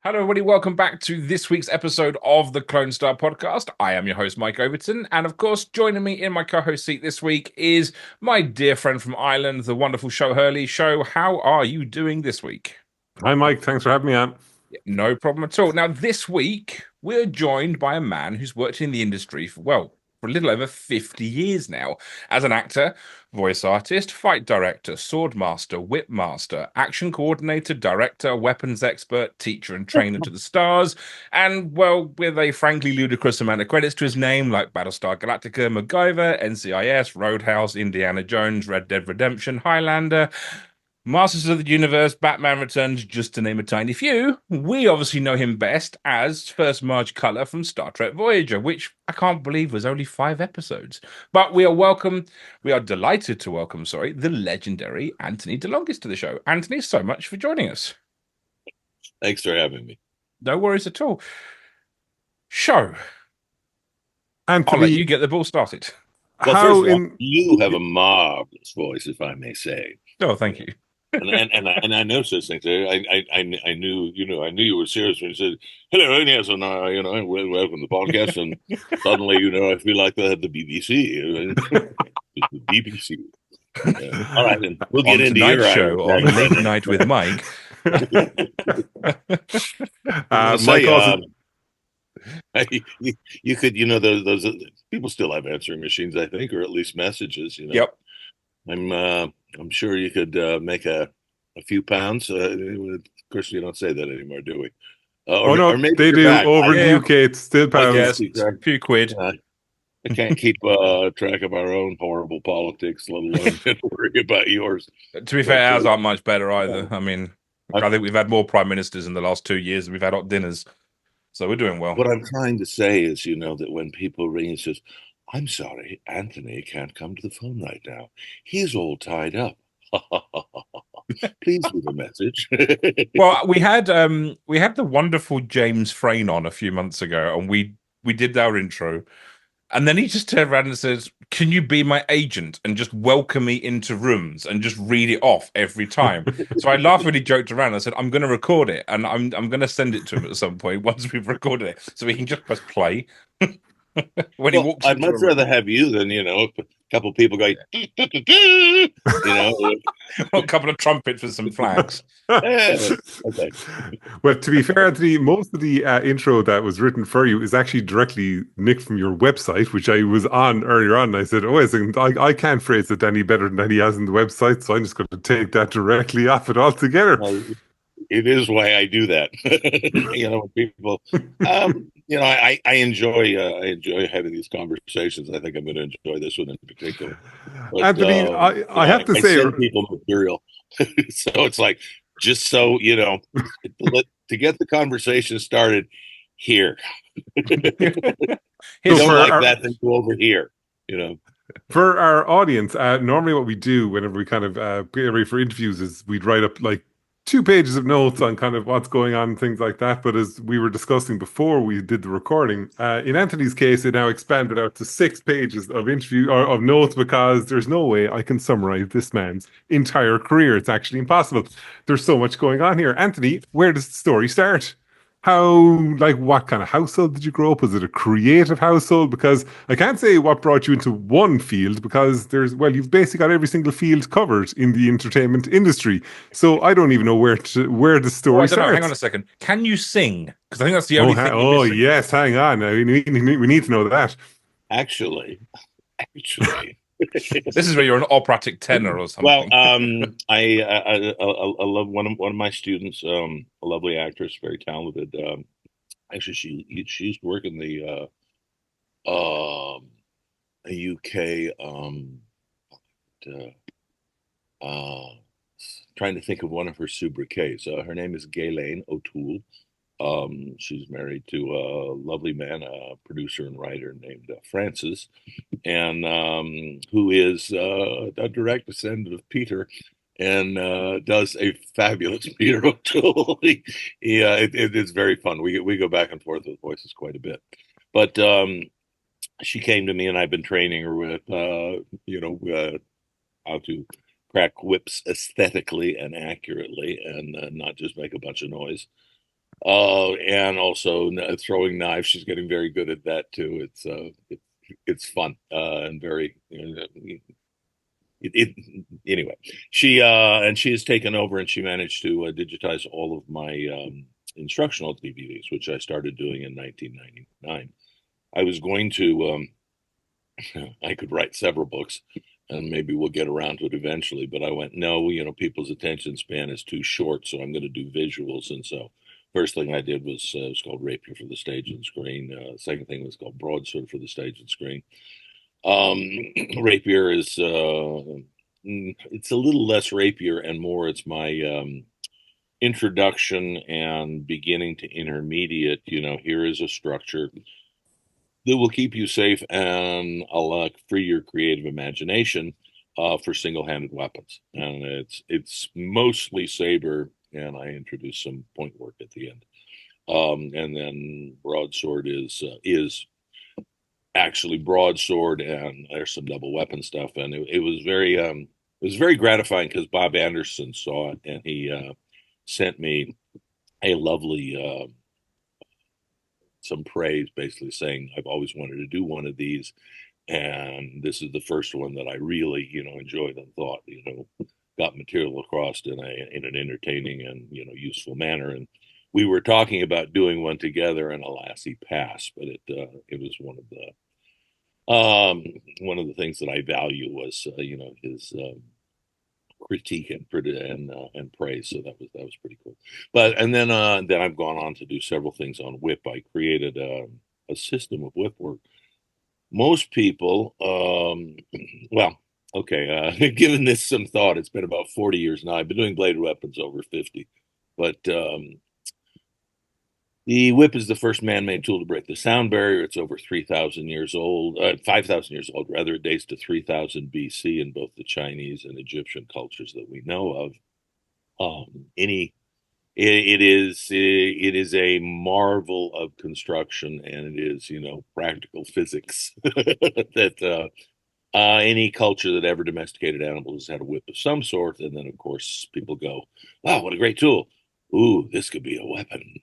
Hello, everybody. Welcome back to this week's episode of the Clonestar Podcast. I am your host, Mike Overton. And of course, joining me in my co host seat this week is my dear friend from Ireland, the wonderful Show Hurley. Show, how are you doing this week? Hi, Mike. Thanks for having me on. No problem at all. Now, this week, we're joined by a man who's worked in the industry for a little over 50 years now as an actor, voice artist, fight director, sword master, whip master, action coordinator, director, weapons expert, teacher, and trainer to the stars. And, well, with a frankly ludicrous amount of credits to his name, like Battlestar Galactica, MacGyver, NCIS, Roadhouse, Indiana Jones, Red Dead Redemption, Highlander. Masters of the Universe, Batman Returns, just to name a tiny few. We obviously know him best as First Maje Culluh from Star Trek Voyager, which I can't believe was only 5 episodes. But we are delighted to welcome, the legendary Anthony De Longis to the show. Anthony, so much for joining us. Thanks for having me. No worries at all. Show. And I'll let you get the ball started. Well, first of all, you have a marvelous voice, if I may say. Oh, thank you. and I know such things. I knew you were serious when you said hello, yes, and welcome to the podcast. And suddenly, I feel like the BBC, the BBC. All right, then we'll get into your show on Late Night with Mike. You could, those people still have answering machines, I think, or at least messages. Yep. I'm sure you could make a few pounds. Of course, you don't say that anymore, do we? Or maybe they do back. Over the UK. It's still pounds. A few quid. I can't keep track of our own horrible politics, let alone worry about yours. To be fair, ours aren't much better either. I mean, I think we've had more prime ministers in the last 2 years than we've had hot dinners. So we're doing well. What I'm trying to say is, that when people ring and says, I'm sorry, Anthony can't come to the phone right now. He's all tied up. Please leave a message. Well, we had the wonderful James Frayne on a few months ago, and we did our intro. And then he just turned around and says, can you be my agent and just welcome me into rooms and just read it off every time? So I laughingly joked around. I said, I'm going to record it and I'm going to send it to him at some point once we've recorded it so he can just press play. When he walks I'd much rather have you than, a couple of people going, a couple of trumpets with some flags. Okay. Well, to be fair, Anthony, most of the intro that was written for you is actually directly nicked from your website, which I was on earlier on. And I said, I can't phrase it any better than he has in the website, so I'm just going to take that directly off it altogether. It is why I do that. When people, I enjoy having these conversations. I think I'm going to enjoy this one in particular. But, Anthony, I have to say, send people material, so it's like just so to get the conversation started here. Don't like that, then go over here. For our audience, normally what we do whenever we kind of get ready for interviews is we'd write up like 2 pages of notes on kind of what's going on and things like that. But as we were discussing before we did the recording, in Anthony's case, it now expanded out to 6 pages of interview or of notes because there's no way I can summarize this man's entire career. It's actually impossible. There's so much going on here. Anthony, where does the story start? What kind of household did you grow up? Was it a creative household? Because I can't say what brought you into one field because you've basically got every single field covered in the entertainment industry. So I don't even know where the story starts. Hang on a second. Can you sing? Because I think that's the only thing. Yes, hang on. We need to know that. Actually. This is where you're an operatic tenor or something. Well, I love one of my students, a lovely actress, very talented. Actually, she used to work in the UK. Trying to think of one of her sobriquets. Her name is Ghislaine O'Toole. She's married to a lovely man, a producer and writer named Francis, and who is a direct descendant of Peter, and does a fabulous Peter O'Toole. It's very fun. We go back and forth with voices quite a bit, but she came to me, and I've been training her with how to crack whips aesthetically and accurately, and not just make a bunch of noise. And also throwing knives. She's getting very good at that too. It's fun and very. Anyway, she has taken over and she managed to digitize all of my instructional DVDs, which I started doing in 1999. I was going to I could write several books, and maybe we'll get around to it eventually. But I went, no, people's attention span is too short, so I'm going to do visuals. And so, first thing I did was it was called Rapier for the stage and screen. Second thing was called Broadsword for the stage and screen. Rapier is it's a little less rapier and more. It's my introduction and beginning to intermediate. Here is a structure that will keep you safe and free your creative imagination for single-handed weapons. And it's mostly saber, and I introduce some point work at the end. And then broadsword is actually broadsword, and there's some double weapon stuff, and it was very gratifying because Bob Anderson saw it, and he sent me a lovely some praise, basically saying I've always wanted to do one of these, and this is the first one that I really enjoyed and thought got material across in an entertaining and useful manner. And we were talking about doing one together, and alas, he passed. But it was one of the things that I value was his critique and praise. So that was pretty cool. But and then I've gone on to do several things on whip. I created a system of whip work. Most people, well, okay, given this some thought, it's been about 40 years now. I've been doing bladed weapons over 50, but the whip is the first man-made tool to break the sound barrier. It's over 3,000 years old, 5,000 years old, rather. It dates to 3000 BC in both the Chinese and Egyptian cultures that we know of. It is a marvel of construction, and it is practical physics that any culture that ever domesticated animals has had a whip of some sort. And then of course people go, wow, what a great tool. Ooh, this could be a weapon.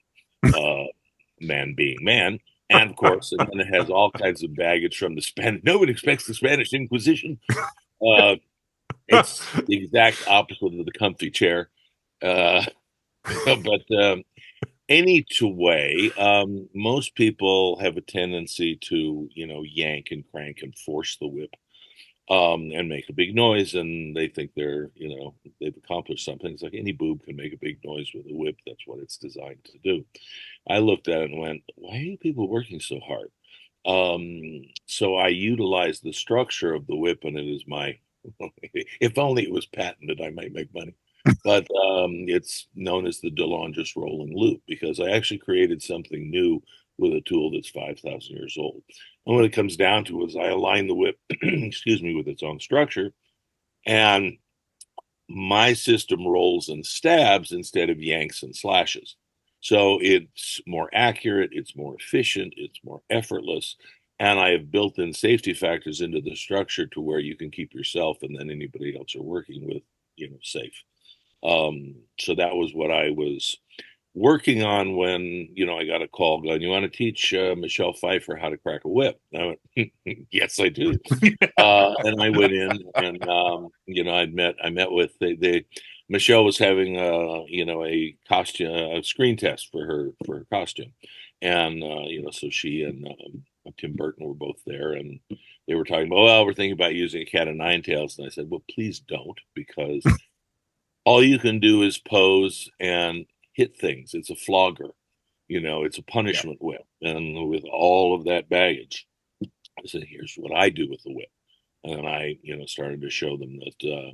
Man being man. And of course, and then it has all kinds of baggage from the Spanish. Nobody expects the Spanish Inquisition. It's the exact opposite of the comfy chair. But anyway, most people have a tendency to, yank and crank and force the whip and make a big noise, and they think they've accomplished something. It's like any boob can make a big noise with a whip. That's what it's designed to do. I looked at it and went, why are you people working so hard? So I utilized the structure of the whip, and it is my, if only it was patented, I might make money. But it's known as the De Longis rolling loop because I actually created something new with a tool that's 5,000 years old. And what it comes down to is I align the whip, excuse me, with its own structure, and my system rolls and stabs instead of yanks and slashes. So it's more accurate, it's more efficient, it's more effortless. And I have built in safety factors into the structure to where you can keep yourself and then anybody else you're working with, safe. So that was what I was working on when, I got a call going, you want to teach Michelle Pfeiffer how to crack a whip? And I went, yes, I do. And I went in and, I met with Michelle was having, a costume, a screen test for her costume. And, so she and Tim Burton were both there, and they were talking about, well, we're thinking about using a cat of nine tails. And I said, well, please don't, because all you can do is pose and hit things. It's a flogger, it's a punishment whip. And with all of that baggage, I said, here's what I do with the whip. And I, started to show them that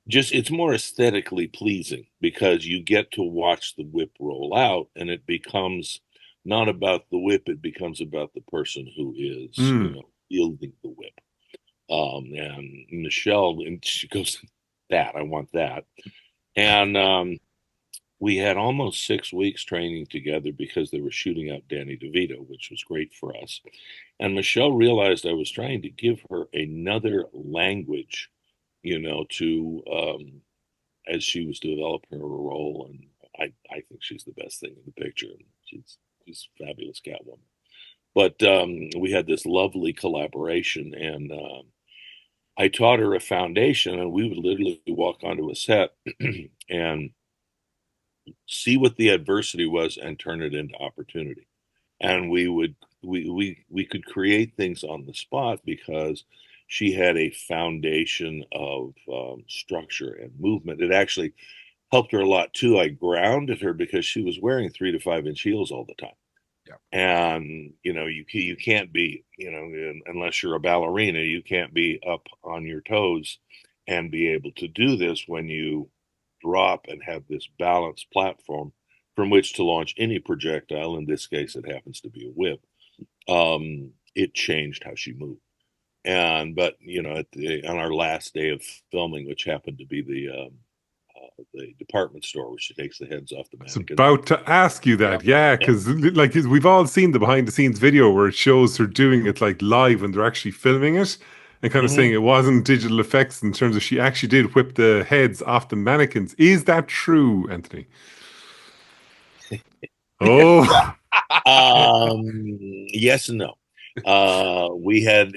just it's more aesthetically pleasing because you get to watch the whip roll out, and it becomes not about the whip, it becomes about the person who is, wielding the whip. And Michelle, and she goes, that, I want that. And we had almost 6 weeks training together because they were shooting out Danny DeVito, which was great for us. And Michelle realized I was trying to give her another language, to as she was developing her role. And I think she's the best thing in the picture. She's a fabulous Catwoman. But we had this lovely collaboration, and I taught her a foundation, and we would literally walk onto a set and see what the adversity was and turn it into opportunity. And we could create things on the spot because she had a foundation of structure and movement. It actually helped her a lot too. I grounded her because she was wearing 3 to 5 inch heels all the time. Yeah. And you can't be, unless you're a ballerina, you can't be up on your toes and be able to do this when you drop and have this balanced platform from which to launch any projectile. In this case, it happens to be a whip. It changed how she moved. But on our last day of filming, which happened to be the department store where she takes the heads off the I was mannequins. about to ask you that, yeah, because like we've all seen the behind the scenes video where it shows her doing it like live when they're actually filming it, and kind of saying it wasn't digital effects in terms of she actually did whip the heads off the mannequins. Is that true, Anthony? Oh, Yes and no. We had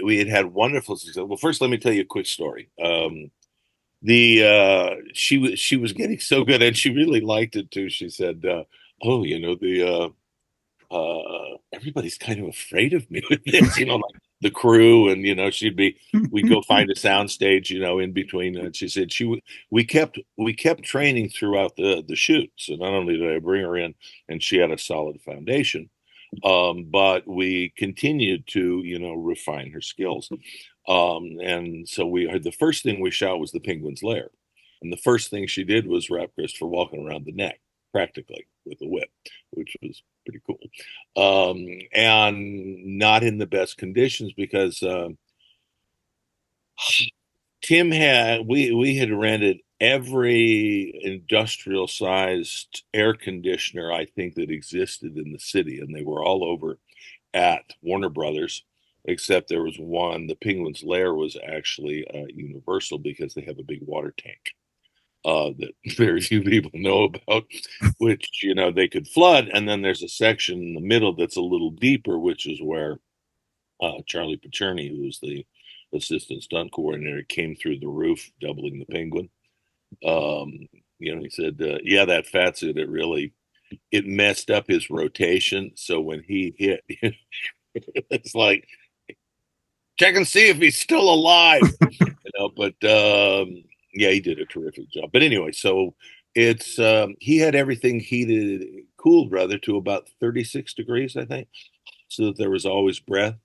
wonderful success. Well, first, let me tell you a quick story. She was getting so good, and she really liked it too. She said, "Oh, everybody's kind of afraid of me with this, like the crew, and we'd go find a sound stage, in between." And she said we kept training throughout the shoot. So not only did I bring her in, and she had a solid foundation, but we continued to refine her skills. And so the first thing we shot was the penguin's lair, and the first thing she did was wrap Christopher Walken around the neck, practically with a whip, which was pretty cool. And not in the best conditions because we had rented every industrial sized air conditioner I think that existed in the city, and they were all over at Warner Brothers, except there was one. The Penguin's Lair was actually universal because they have a big water tank that very few people know about, which they could flood. And then there's a section in the middle that's a little deeper, which is where Charlie Pacerni, who was the assistant stunt coordinator, came through the roof, doubling the Penguin. He said, "Yeah, that fat suit, it messed up his rotation. So when he hit, it's like, check and see if he's still alive." But yeah, he did a terrific job. But anyway, so it's he had everything heated, cooled rather, to about 36 degrees, I think, so that there was always breath.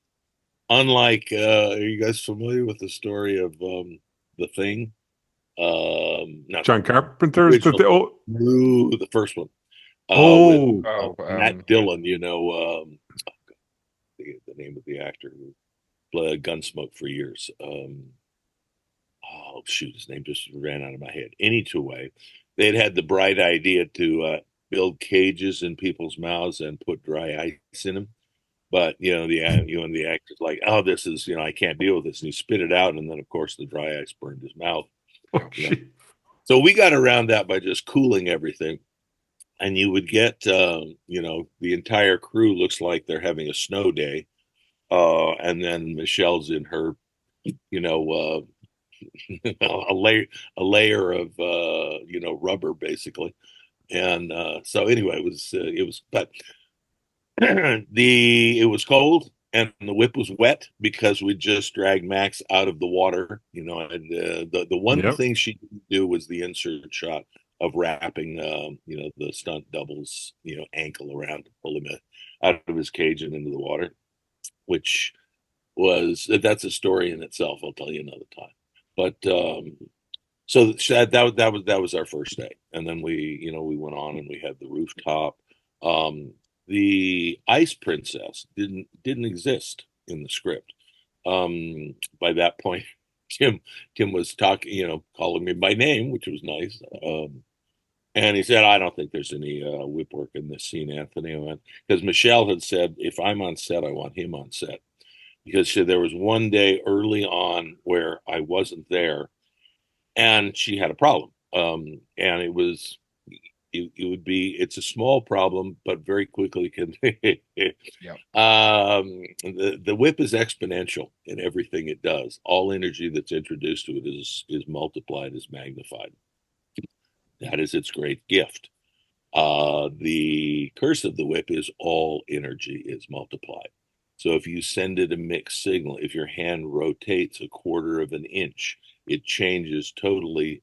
Unlike, are you guys familiar with the story of The Thing? Not John Carpenter's original, the first one. Oh, With Matt Dillon, the name of the actor who played Gunsmoke for years. Oh shoot, his name just ran out of my head. Any two way, they'd had the bright idea to build cages in people's mouths and put dry ice in them. But the actor's like, "Oh, this is I can't deal with this," and he spit it out, and then of course the dry ice burned his mouth. So we got around that by just cooling everything, and you would get the entire crew looks like they're having a snow day, and then Michelle's in her a layer of rubber basically. And so anyway, it was but it was cold and the whip was wet because we just dragged Max out of the water, and the one thing she didn't do was the insert shot of wrapping the stunt double's ankle around to pull him out of his cage and into the water, which that's a story in itself. I'll tell you another time. But so that was our first day, and then we went on and we had the rooftop. The Ice Princess didn't exist in the script. By that point, Tim was talking, calling me by name, which was nice. And he said, "I don't think there's any whip work in this scene, Anthony," because Michelle had said, "If I'm on set, I want him on set." Because there was one day early on where I wasn't there, and she had a problem. And it was it would be, it's a small problem, but very quickly can. Yeah. The whip is exponential in everything it does. All energy that's introduced to it is multiplied, is magnified. That is its great gift. The curse of the whip is all energy is multiplied. So if you send it a mixed signal, if your hand rotates a quarter of an inch, it changes totally,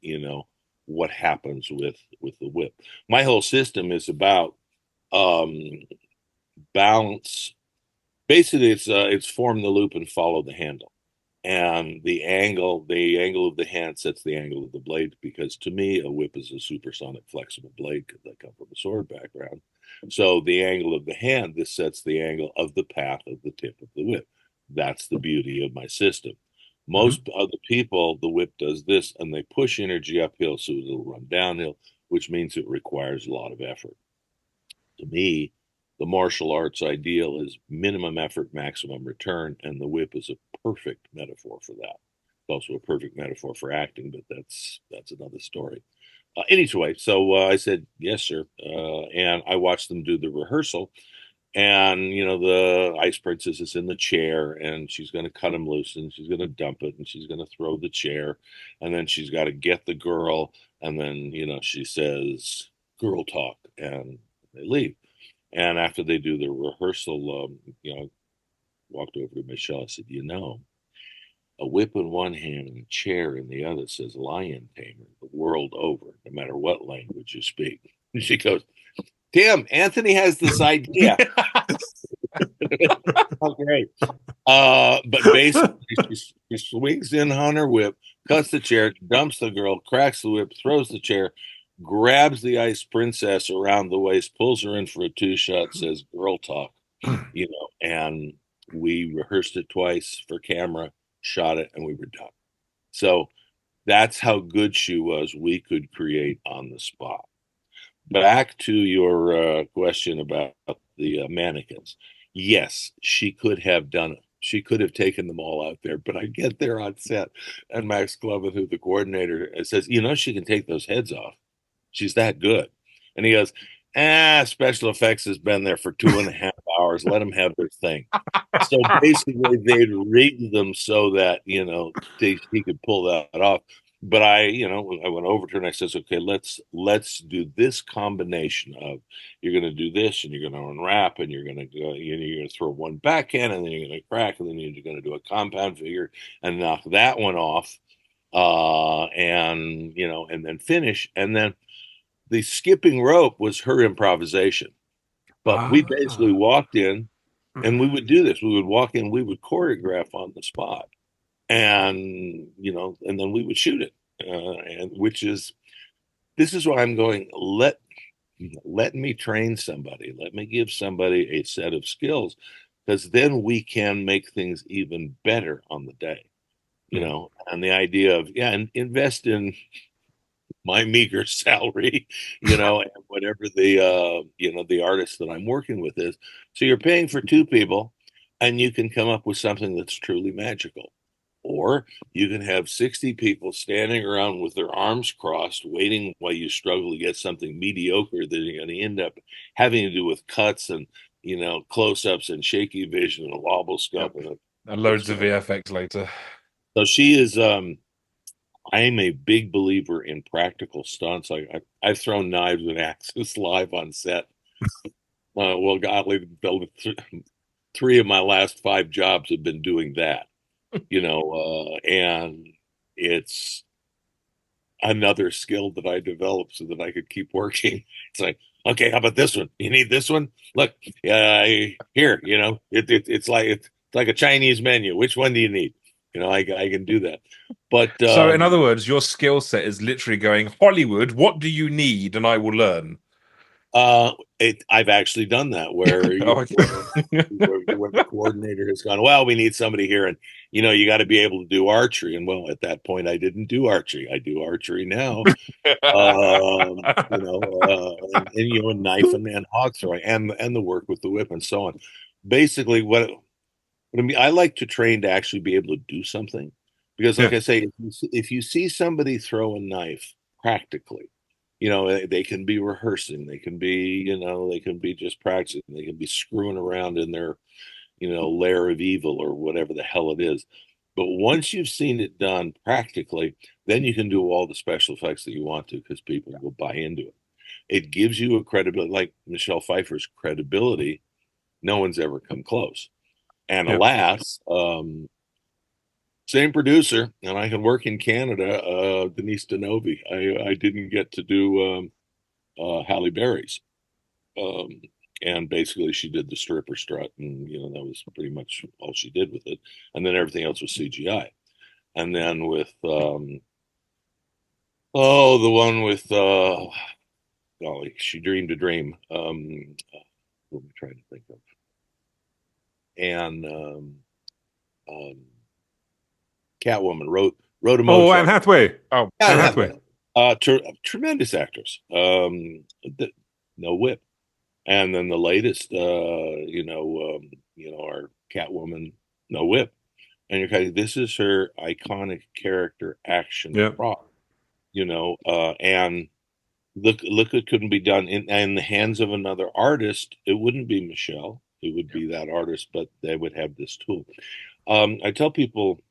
what happens with the whip. My whole system is about um, balance. Basically, it's form the loop and follow the handle. And the angle of the hand sets the angle of the blade, because to me, a whip is a supersonic flexible blade, because I come from a sword background. So the angle of the hand, this sets the angle of the path of the tip of the whip. That's the beauty of my system. Most other people, the whip does this and they push energy uphill, so it'll run downhill, which means it requires a lot of effort. To me, the martial arts ideal is minimum effort, maximum return, and the whip is a perfect metaphor for that. It's also a perfect metaphor for acting, but that's another story. Anyway, so I said yes, sir, and I watched them do the rehearsal. And the ice princess is in the chair, and she's going to cut him loose, and she's going to dump it, and she's going to throw the chair, and then she's got to get the girl, and then she says girl talk, and they leave. And after they do the rehearsal, walked over to Michelle. I said, a whip in one hand and a chair in the other says lion tamer the world over, no matter what language you speak. And she goes, Tim, Anthony has this idea. Oh, great. But basically, she swings in on her whip, cuts the chair, dumps the girl, cracks the whip, throws the chair, grabs the ice princess around the waist, pulls her in for a 2-shot, says girl talk, and we rehearsed it twice for camera, shot it, and we were done. So that's how good she was. We could create on the spot. Back to your question about the mannequins. Yes, she could have done it. She could have taken them all out there, but I get there on set, and Max Glover, who the coordinator, says, she can take those heads off. She's that good. And he goes, special effects has been there for 2.5 hours. Let them have their thing. So basically, they'd rigged them so that, he could pull that off. But I went over to her and I says, okay, let's do this combination of, you're going to do this and you're going to unwrap and you're going to go, you're going to throw one backhand and then you're going to crack and then you're going to do a compound figure and knock that one off, and then finish. And then the skipping rope was her improvisation, but we basically walked in and we would do this. We would walk in, we would choreograph on the spot, and and then we would shoot it, and this is why I'm going. Let me train somebody. Let me give somebody a set of skills, because then we can make things even better on the day. And the idea of and invest in my meager salary, and whatever the artist that I'm working with is. So you're paying for 2 people, and you can come up with something that's truly magical. Or you can have 60 people standing around with their arms crossed, waiting while you struggle to get something mediocre that you're going to end up having to do with cuts and, close-ups and shaky vision and a wobble scope. Yep. And loads of VFX later. So she is, I am a big believer in practical stunts. I've thrown knives and axes live on set. Well, golly, 3 of my last 5 jobs have been doing that. And it's another skill that I developed so that I could keep working. It's like, okay, how about this one? You need this one? Look, here, it's like a Chinese menu. Which one do you need? I can do that. But so, in other words, your skill set is literally going, Hollywood, what do you need? And I will learn. I've actually done that where, where the coordinator has gone, well, we need somebody here, and you got to be able to do archery. And well, at that point, I didn't do archery. I do archery now. And knife and hog throwing and the work with the whip and so on. Basically, what I mean, I like to train to actually be able to do something, because, like I say, if you see somebody throw a knife practically, they can be rehearsing, they can be, they can be just practicing, they can be screwing around in their, lair of evil or whatever the hell it is. But once you've seen it done practically, then you can do all the special effects that you want to because people will buy into it. It gives you a credibility, like Michelle Pfeiffer's credibility. No one's ever come close. And Yep. alas, same producer, and I can work in Canada, Denise Denovi. I didn't get to do Halle Berry's. And basically she did the stripper strut, and that was pretty much all she did with it. And then everything else was CGI. And then with the one with golly, She Dreamed a Dream. What am I trying to think of? And Catwoman wrote a motion. Oh, Anne Hathaway. Oh, Anne Hathaway. Tremendous actress. No whip. And then the latest, our Catwoman, no whip. And you're kind of, this is her iconic character action prop, and look, it couldn't be done in the hands of another artist. It wouldn't be Michelle. It would be that artist, but they would have this tool. I tell people,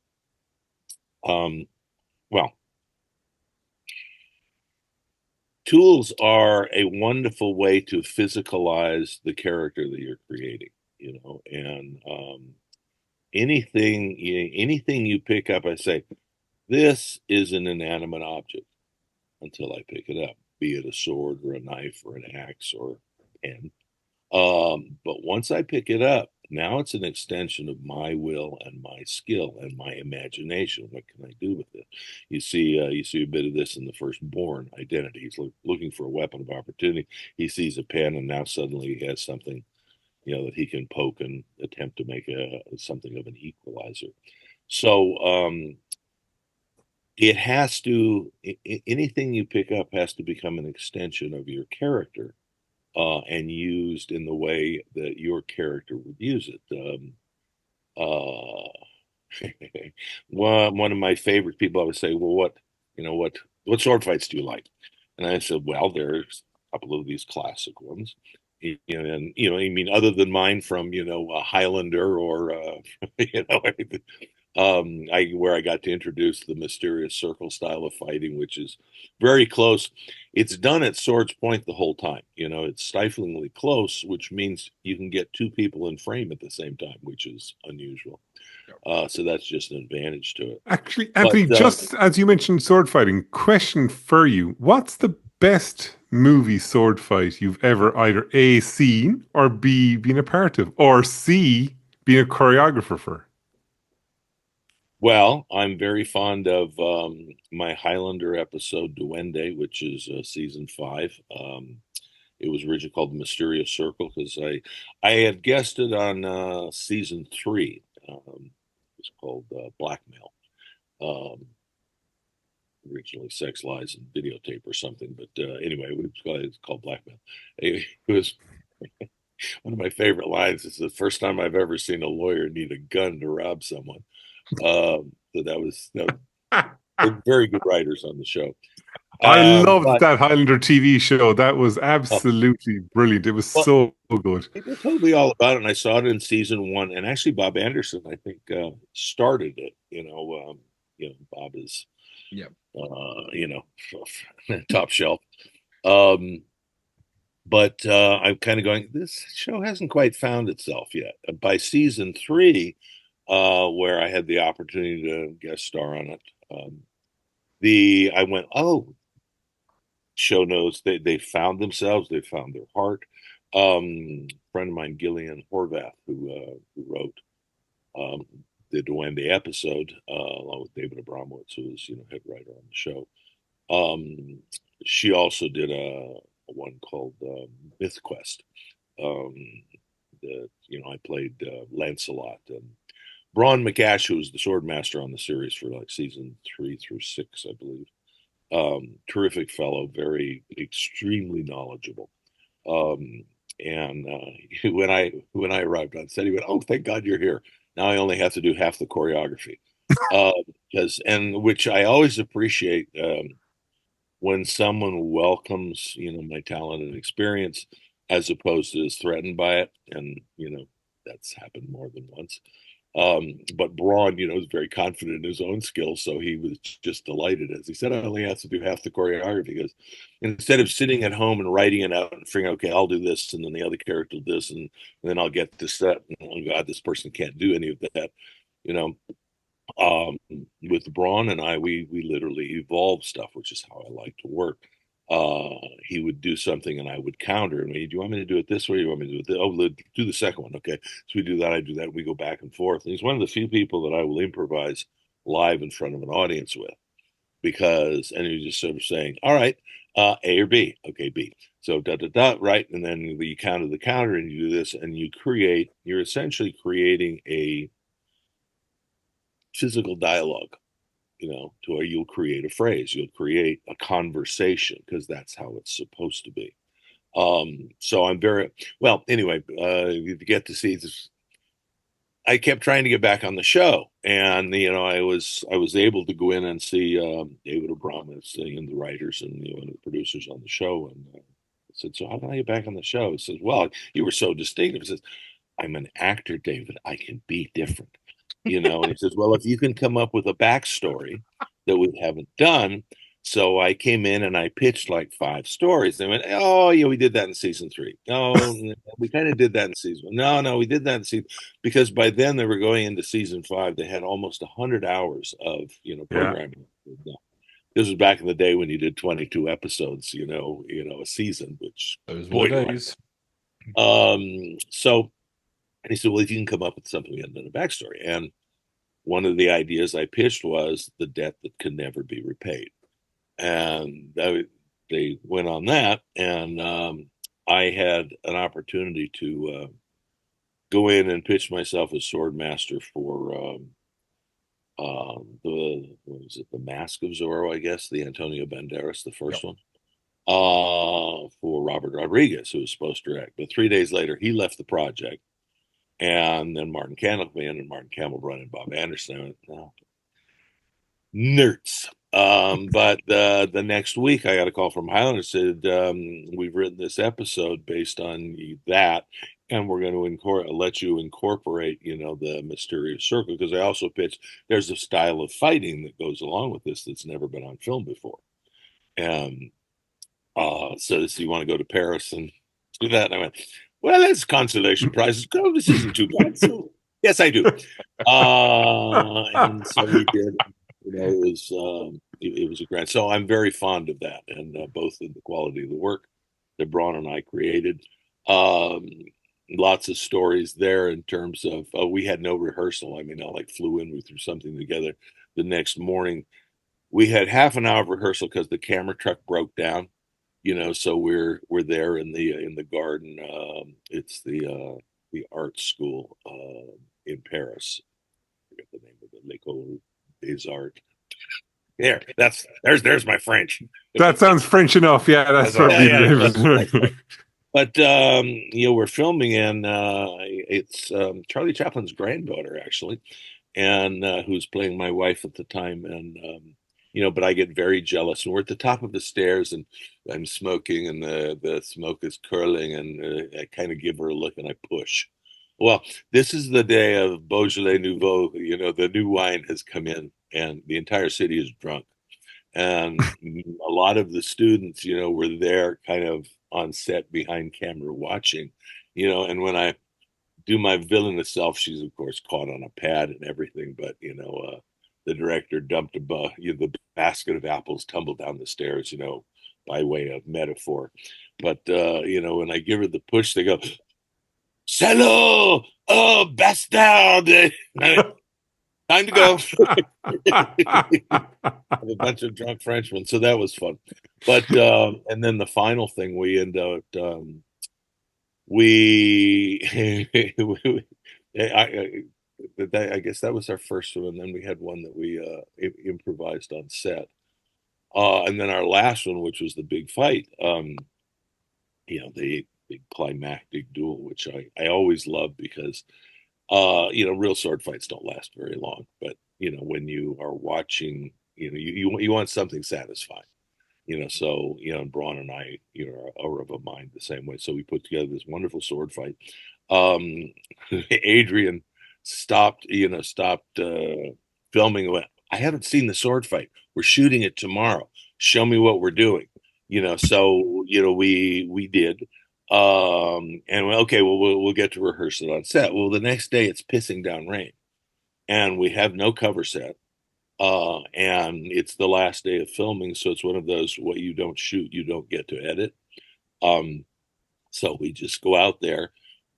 tools are a wonderful way to physicalize the character that you're creating, and anything you pick up, I say, this is an inanimate object until I pick it up, be it a sword or a knife or an axe or a pen. But once I pick it up, now it's an extension of my will and my skill and my imagination. What can I do with it? You see a bit of this in the first Bourne Identity. He's looking for a weapon of opportunity. He sees a pen, and now suddenly he has something, that he can poke and attempt to make something of an equalizer. So it has to. Anything you pick up has to become an extension of your character. And used in the way that your character would use it. One of my favorite people, I would say, well, what sword fights do you like? And I said, well, there's a couple of these classic ones. And I mean, other than mine from a Highlander or where I got to introduce the mysterious circle style of fighting, which is very close. It's done at sword's point the whole time. It's stiflingly close, which means you can get two people in frame at the same time, which is unusual. So that's just an advantage to it. Actually, Anthony, just as you mentioned sword fighting, question for you. What's the best movie sword fight you've ever either A, seen, or B, been a part of, or C, been a choreographer for? Well, I'm very fond of my Highlander episode Duende, which is season 5. It was originally called The Mysterious Circle because I had guested on season 3. It was called Blackmail. Originally Sex, Lies, and Videotape or something. But anyway, it's called Blackmail. It was one of my favorite lines. It's the first time I've ever seen a lawyer need a gun to rob someone. So that was very good writers on the show. I loved that Highlander TV show. That was absolutely brilliant. It was so good. People told me all about it, and I saw it in season 1. And actually, Bob Anderson, I think, started it. Bob is, top shelf. But I'm kind of going, this show hasn't quite found itself yet. By season 3, where I had the opportunity to guest star on it, I went, show knows they found themselves, they found their heart. Friend of mine, Gillian Horvath, who wrote the Duende episode, along with David Abramowitz, who was head writer on the show. She also did a one called Myth Quest. I played Lancelot, and Braun McAsh, who was the sword master on the series for like season 3 through 6, I believe. Terrific fellow, very extremely knowledgeable. And when I arrived on set, he went, "Oh, thank God you're here. Now I only have to do half the choreography." Which I always appreciate when someone welcomes, my talent and experience as opposed to is threatened by it. And, that's happened more than once. But Braun, is very confident in his own skills, so he was just delighted. As he said, I only have to do half the choreography because instead of sitting at home and writing it out and figuring, okay, I'll do this, and then the other character will do this, and then I'll get this set. And, oh God, this person can't do any of that. You know, with Braun and I, we literally evolved stuff, which is how I like to work. He would do something and I would counter him. Hey, do you want me to do it this way? Do you want me to do it this? Oh, do the second one. Okay. So we do that. I do that. We go back and forth. And he's one of the few people that I will improvise live in front of an audience with and he's just sort of saying, all right, A or B. Okay, B. So right. And then you counter the counter and you do this and you're essentially creating a physical dialogue, to where you'll create a phrase, you'll create a conversation because that's how it's supposed to be. So I'm very well. Anyway, you get to see this. I kept trying to get back on the show, and I was able to go in and see David Abramovich and the writers and the producers on the show, and I said, "So how can I get back on the show?" He says, "Well, you were so distinctive." He says, "I'm an actor, David. I can be different." And he says, well, if you can come up with a backstory that we haven't done. So I came in and I pitched like 5 stories. They went, oh, yeah, we did that in season 3. No, we kind of did that in season 1. No, we did that in season, because by then they were going into season 5. They had almost 100 hours of, programming. Yeah. This was back in the day when you did 22 episodes, a season, which those were the days. So, and he said, well, if you can come up with something we hadn't done a backstory. And one of the ideas I pitched was the debt that can never be repaid. And they went on that. And I had an opportunity to go in and pitch myself as sword master for the Mask of Zorro, I guess, the Antonio Banderas, the first one, for Robert Rodriguez, who was supposed to direct. But 3 days later, he left the project. And then Martin Campbell came in, and Martin Campbell brought in Bob Anderson. I went, no, nerds. But the next week, I got a call from Highland and said, we've written this episode based on that, and we're going to let you incorporate, the mysterious circle, because I also pitched there's a style of fighting that goes along with this that's never been on film before. And so you want to go to Paris and do that? And I went, well, that's consolation prizes. Oh, this isn't too bad. So, yes, I do. And so we did. It was a grant. So I'm very fond of that, and both in the quality of the work that Braun and I created. Lots of stories there in terms of we had no rehearsal. I mean, I flew in, we threw something together. The next morning, we had half an hour of rehearsal because the camera truck broke down. So we're there in the garden. It's the art school in Paris. I forget the name of it. L'École des Arts. There's my French. That sounds French enough. Yeah, that's probably the name. But we're filming, and it's Charlie Chaplin's granddaughter, actually, and who's playing my wife at the time, and but I get very jealous. And we're at the top of the stairs, and I'm smoking, and the smoke is curling, and I kind of give her a look, and I push. Well, this is the day of Beaujolais Nouveau. The new wine has come in, and the entire city is drunk. And a lot of the students, were there kind of on set behind camera watching, and when I do my villainous self, she's of course caught on a pad and everything, but the director dumped the basket of apples tumbled down the stairs, by way of metaphor. But when I give her the push, they go, "Hello, oh bastard!" Time to go. A bunch of drunk Frenchmen, so that was fun. But and then the final thing we end up I guess that was our first one, and then we had one that we improvised on set, and then our last one, which was the big fight, the big climactic duel, which I always love because real sword fights don't last very long, but when you are watching, you want something satisfying. So, Braun and I, are of a mind the same way. So we put together this wonderful sword fight. Um, Adrian stopped filming. Went, I haven't seen the sword fight. We're shooting it tomorrow. Show me what we're doing. So, we did. And okay, well, we'll get to rehearse it on set. Well, the next day it's pissing down rain and we have no cover set. And it's the last day of filming, so it's one of those, what you don't shoot, you don't get to edit. So we just go out there,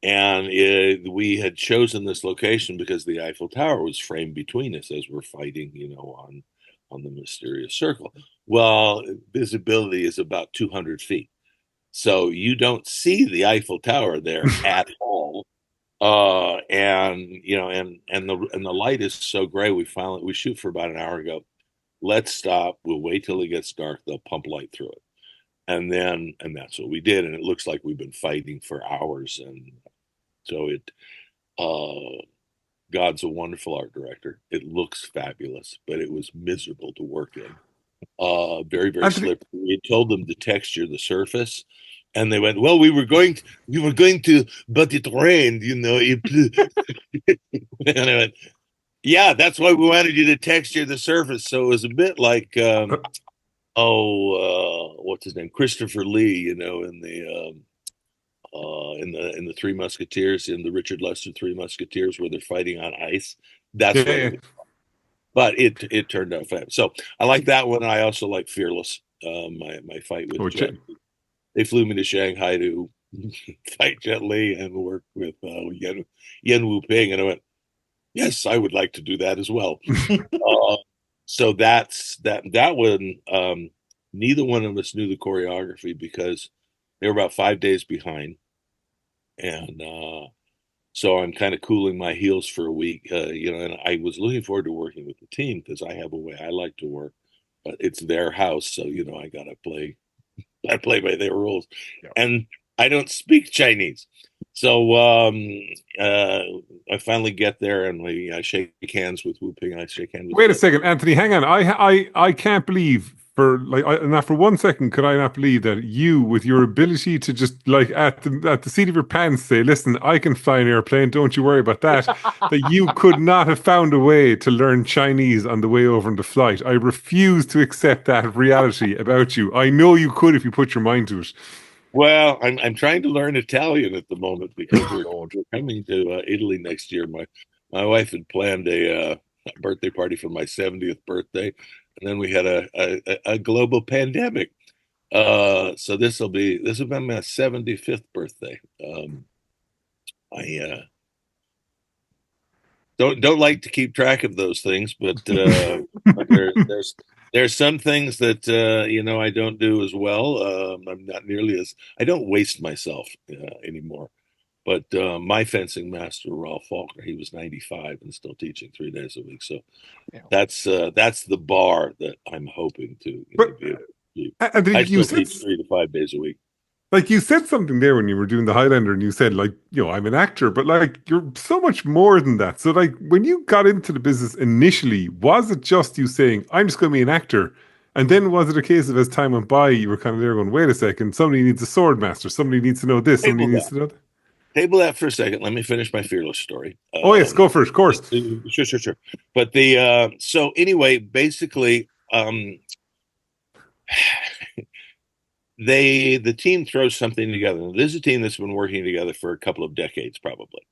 and we had chosen this location because the Eiffel Tower was framed between us as we're fighting, on the mysterious circle. Well, visibility is about 200 feet, so you don't see the Eiffel Tower there at all. And the light is so gray. We shoot for about an hour ago. Let's stop. We'll wait till it gets dark. They'll pump light through it. And that's what we did. And it looks like we've been fighting for hours. And so God's a wonderful art director. It looks fabulous, but it was miserable to work in. Very, very Anthony, slippery. We told them to texture the surface. And they went, well, we were going to, but it rained, And I went, yeah, that's why we wanted you to texture the surface. So it was a bit like, what's his name, Christopher Lee, in the Three Musketeers, in the Richard Lester Three Musketeers, where they're fighting on ice. That's what it was. But it turned out fast. So I like that one. I also like Fearless. My fight with Jet. They flew me to Shanghai to fight Jet Li and work with Yen Wu Ping, and I went, yes, I would like to do that as well. So that's that one. Neither one of us knew the choreography because they were about 5 days behind, and so I'm kind of cooling my heels for a week. And I was looking forward to working with the team because I have a way I like to work. But it's their house, so I gotta play. I play by their rules, and I don't speak Chinese. So I finally get there, and I shake hands with Wu Ping. I shake hands with. Wait a second, Anthony. Hang on. I can't believe not for 1 second could I not believe that you, with your ability to just like at the seat of your pants say, "Listen, I can fly an airplane. Don't you worry about that." That you could not have found a way to learn Chinese on the way over in the flight. I refuse to accept that reality about you. I know you could if you put your mind to it. Well, I'm trying to learn Italian at the moment because we're coming to Italy next year. My wife had planned a birthday party for my 70th birthday, and then we had a global pandemic. So this will be my 75th birthday. I don't like to keep track of those things, but there's some things that I don't do as well. I'm not nearly as I don't waste myself anymore. But my fencing master, Ralph Faulkner, he was 95 and still teaching 3 days a week. So that's the bar that I'm hoping to be able to do. I still teach 3 to 5 days a week. Like you said something there when you were doing the Highlander, and you said like, I'm an actor, but like you're so much more than that. So like when you got into the business initially, was it just you saying, I'm just going to be an actor? And then was it a case of as time went by, you were kind of there going, wait a second, somebody needs a sword master, somebody needs to know this, somebody needs to know that. Table that for a second. Let me finish my Fearless story. Oh yes, go for it, of course. Sure. But so anyway, basically, the team throws something together. This is a team that's been working together for a couple of decades, probably.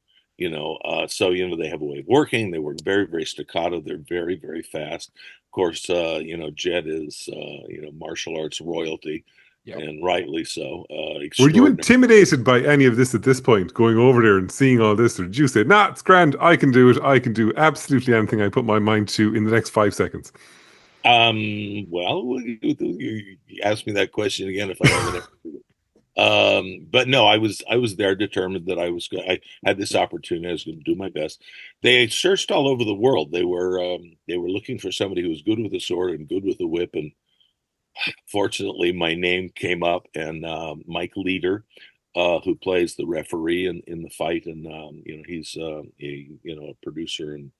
So they have a way of working. They work very, very staccato. They're very, very fast. Of course, Jet is martial arts royalty. Yep. And rightly so. Were you intimidated by any of this at this point, going over there and seeing all this? Or did you say, nah, it's grand, I can do it. I can do absolutely anything I put my mind to in the next 5 seconds? Well, you ask me that question again if I have it. But no, I was there determined that I had this opportunity. I was going to do my best. They searched all over the world. They were looking for somebody who was good with a sword and good with a whip, and fortunately, my name came up, and Mike Leader, who plays the referee in the fight, and he's a producer and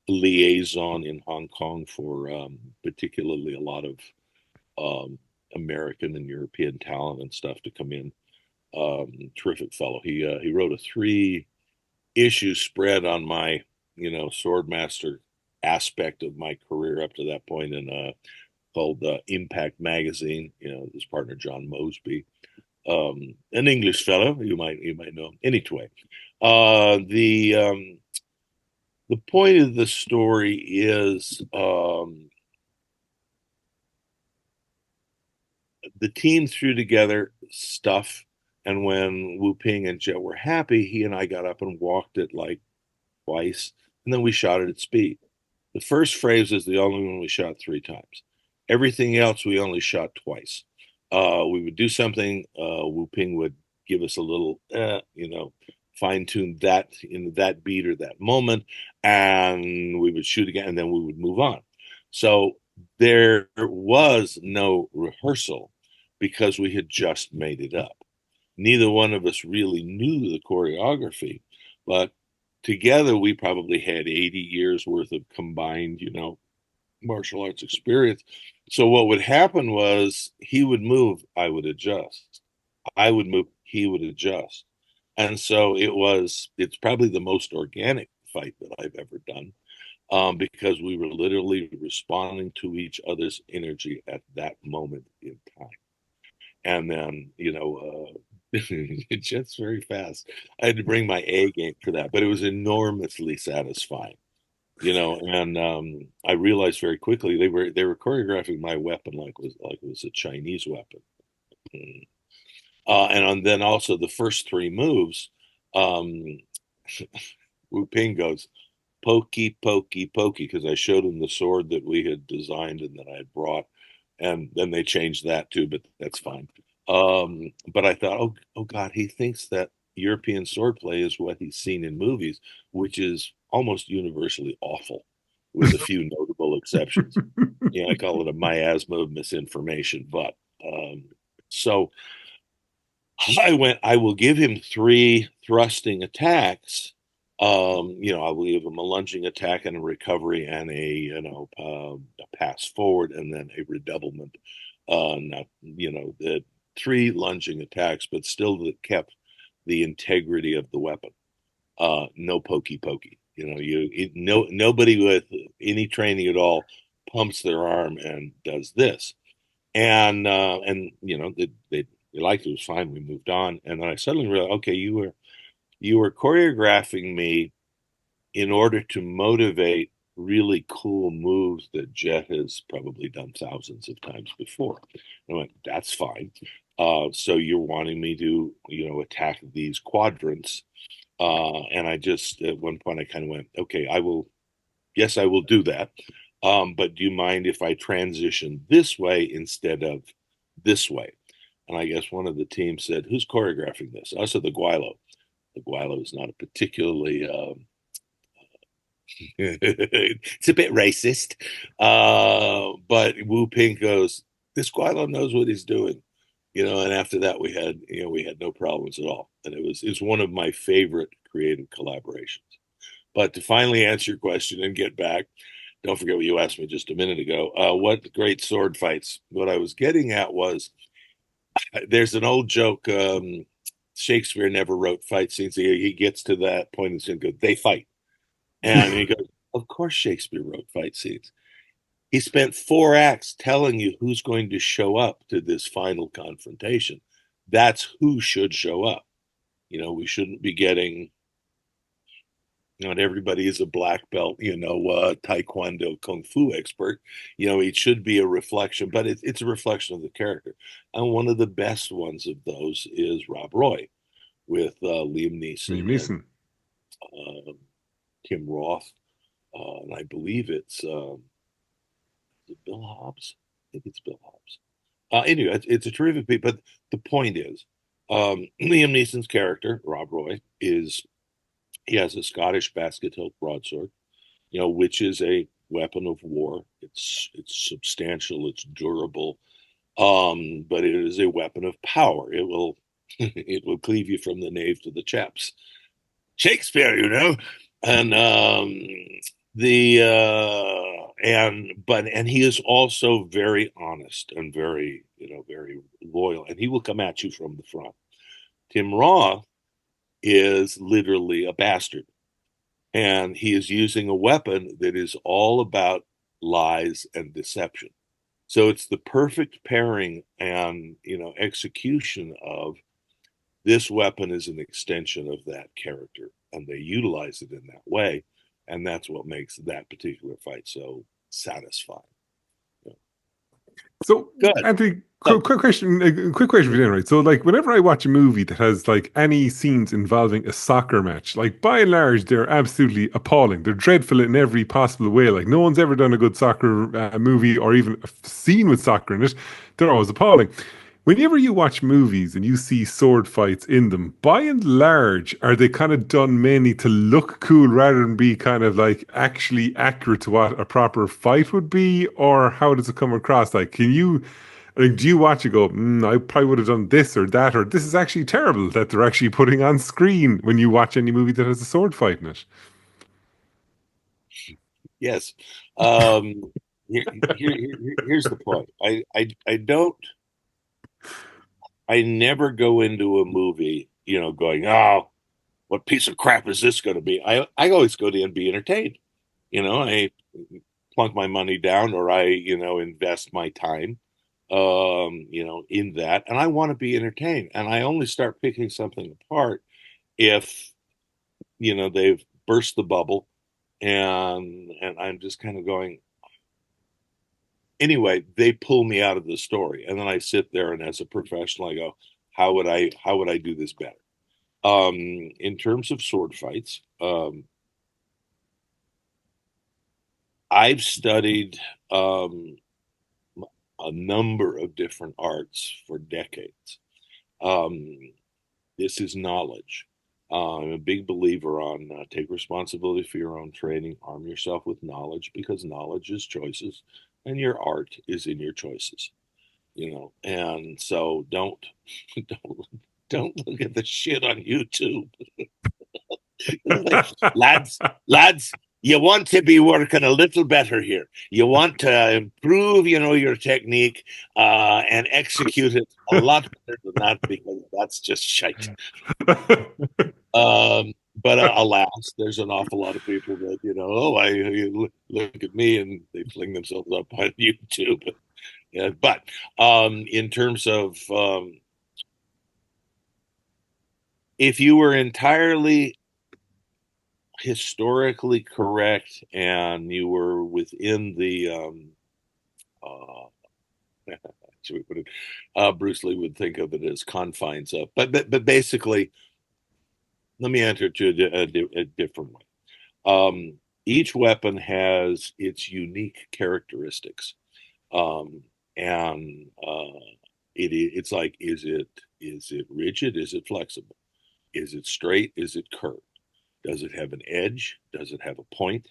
liaison in Hong Kong for particularly a lot of American and European talent and stuff to come in. Terrific fellow. He wrote a 3-issue spread on my, swordmaster aspect of my career up to that point, and called Impact Magazine. His partner John Mosby, an English fellow you might know. Anyway, the point of the story is the team threw together stuff, and when Wu Ping and Jet were happy, he and I got up and walked it like twice, and then we shot it at speed. The first phrase is the only one we shot 3 times. Everything else we only shot twice. We would do something, Wu Ping would give us a little, fine tune that in that beat or that moment, and we would shoot again, and then we would move on. So there was no rehearsal because we had just made it up. Neither one of us really knew the choreography, but together we probably had 80 years worth of combined, martial arts experience. So what would happen was he would move, I would adjust. I would move, he would adjust. And so it's probably the most organic fight that I've ever done, because we were literally responding to each other's energy at that moment in time. And then, it's just very fast. I had to bring my A game for that, but it was enormously satisfying, and I realized very quickly they were choreographing my weapon like it was a Chinese weapon. Then also the first 3 moves, Wu Ping goes, pokey, pokey, pokey, because I showed him the sword that we had designed and that I had brought. And then they changed that too, but that's fine. But I thought, oh God, he thinks that European swordplay is what he's seen in movies, which is almost universally awful, with a few notable exceptions. I call it a miasma of misinformation. But so I will give him 3 thrusting attacks. I will give him a lunging attack and a recovery and a pass forward and then a redoublement. The 3 lunging attacks, but still that kept the integrity of the weapon. No pokey pokey. Nobody with any training at all pumps their arm and does this. And they liked it. It was fine. We moved on, and then I suddenly realized, okay, you were choreographing me in order to motivate really cool moves that Jet has probably done thousands of times before. And I went, that's fine. So you're wanting me to, attack these quadrants. And I just, at one point, I kind of went, okay, I will do that. But do you mind if I transition this way instead of this way? And I guess one of the team said, who's choreographing this? Us or the Guilo? The Guilo is not a particularly, it's a bit racist. But Wu Ping goes, this Guilo knows what he's doing. And after that we had no problems at all. And it's one of my favorite creative collaborations. But to finally answer your question and get back, don't forget what you asked me just a minute ago. What great sword fights? What I was getting at was, there's an old joke. Shakespeare never wrote fight scenes. He gets to that point and says, "They fight," and he goes, "Of course, Shakespeare wrote fight scenes. He spent 4 acts telling you who's going to show up to this final confrontation. That's who should show up. We shouldn't be getting." Not everybody is a black belt, taekwondo, kung fu expert. It should be a reflection, but it's a reflection of the character. And one of the best ones of those is Rob Roy with Liam Neeson. And Tim Roth, and I believe it's Bill Hobbs. I think it's Bill Hobbs. Anyway, it's a terrific piece. But the point is, Liam Neeson's character, Rob Roy, he has a Scottish basket hilt broadsword, which is a weapon of war. It's substantial, it's durable, but it is a weapon of power. It will it will cleave you from the nave to the chaps. Shakespeare, and and he is also very honest and very very loyal, and he will come at you from the front. Tim Roth is literally a bastard, and he is using a weapon that is all about lies and deception. So it's the perfect pairing and execution of this weapon is an extension of that character, and they utilize it in that way, and that's what makes that particular fight so satisfying. So, Good. Anthony, quick question for you, right? So, like, whenever I watch a movie that has like any scenes involving a soccer match, like by and large, they're absolutely appalling. They're dreadful in every possible way. Like, no one's ever done a good soccer movie or even a scene with soccer in it. They're always appalling. Whenever you watch movies and you see sword fights in them, by and large, are they kind of done mainly to look cool rather than be kind of like actually accurate to what a proper fight would be? Or how does it come across? Like, do you watch it go, I probably would have done this or that, or this is actually terrible that they're actually putting on screen when you watch any movie that has a sword fight in it? Yes. Here's the point. I never go into a movie, going, oh, what piece of crap is this going to be? I always go to and be entertained. I plunk my money down, or I, invest my time, in that. And I want to be entertained. And I only start picking something apart if, they've burst the bubble, and I'm just kind of going, anyway, they pull me out of the story. And then I sit there, and as a professional, I go, how would I do this better? In terms of sword fights, I've studied a number of different arts for decades. This is knowledge. I'm a big believer on take responsibility for your own training, arm yourself with knowledge, because knowledge is choices, and your art is in your choices. And so don't don't don't look at the shit on YouTube. Like, lads, you want to be working a little better here. You want to improve, your technique, and execute it a lot better than that, because that's just shite. But alas, there's an awful lot of people that, you look at me and they fling themselves up on YouTube. Yeah, but in terms of if you were entirely historically correct and you were within the should we put it, Bruce Lee would think of it as confines of, but basically, let me answer it to a different way. Each weapon has its unique characteristics, and it's like, is it rigid, is it flexible, is it straight, is it curved? Does it have an edge? Does it have a point?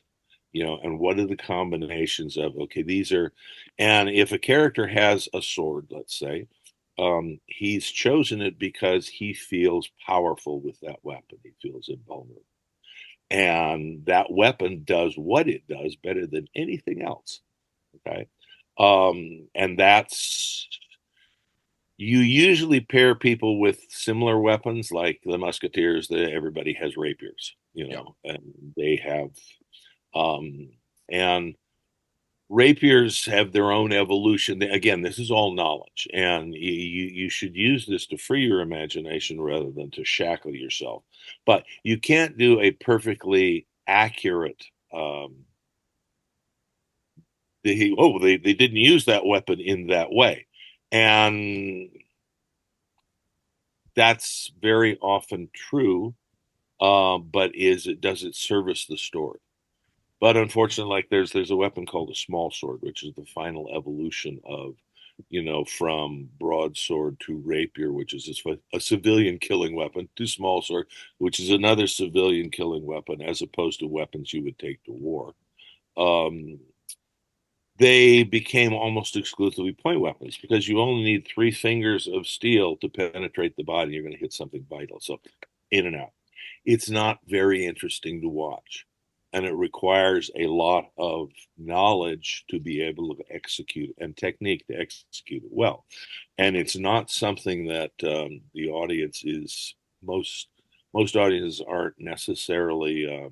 And what are the combinations of, okay, and if a character has a sword, let's say, he's chosen it because he feels powerful with that weapon. He feels invulnerable. And that weapon does what it does better than anything else. Okay. And you usually pair people with similar weapons, like the musketeers. Everybody has rapiers, and they have, and rapiers have their own evolution. Again, this is all knowledge, and you should use this to free your imagination rather than to shackle yourself. But you can't do a perfectly accurate. They didn't use that weapon in that way, and that's very often true. But does it service the story? But unfortunately, like there's a weapon called a small sword, which is the final evolution of, from broadsword to rapier, which is a civilian killing weapon, to small sword, which is another civilian killing weapon, as opposed to weapons you would take to war. They became almost exclusively point weapons, because you only need 3 fingers of steel to penetrate the body. You're going to hit something vital. So in and out. It's not very interesting to watch. and it requires a lot of knowledge to be able to execute and technique to execute it well. And it's not something that the audience is most audiences aren't necessarily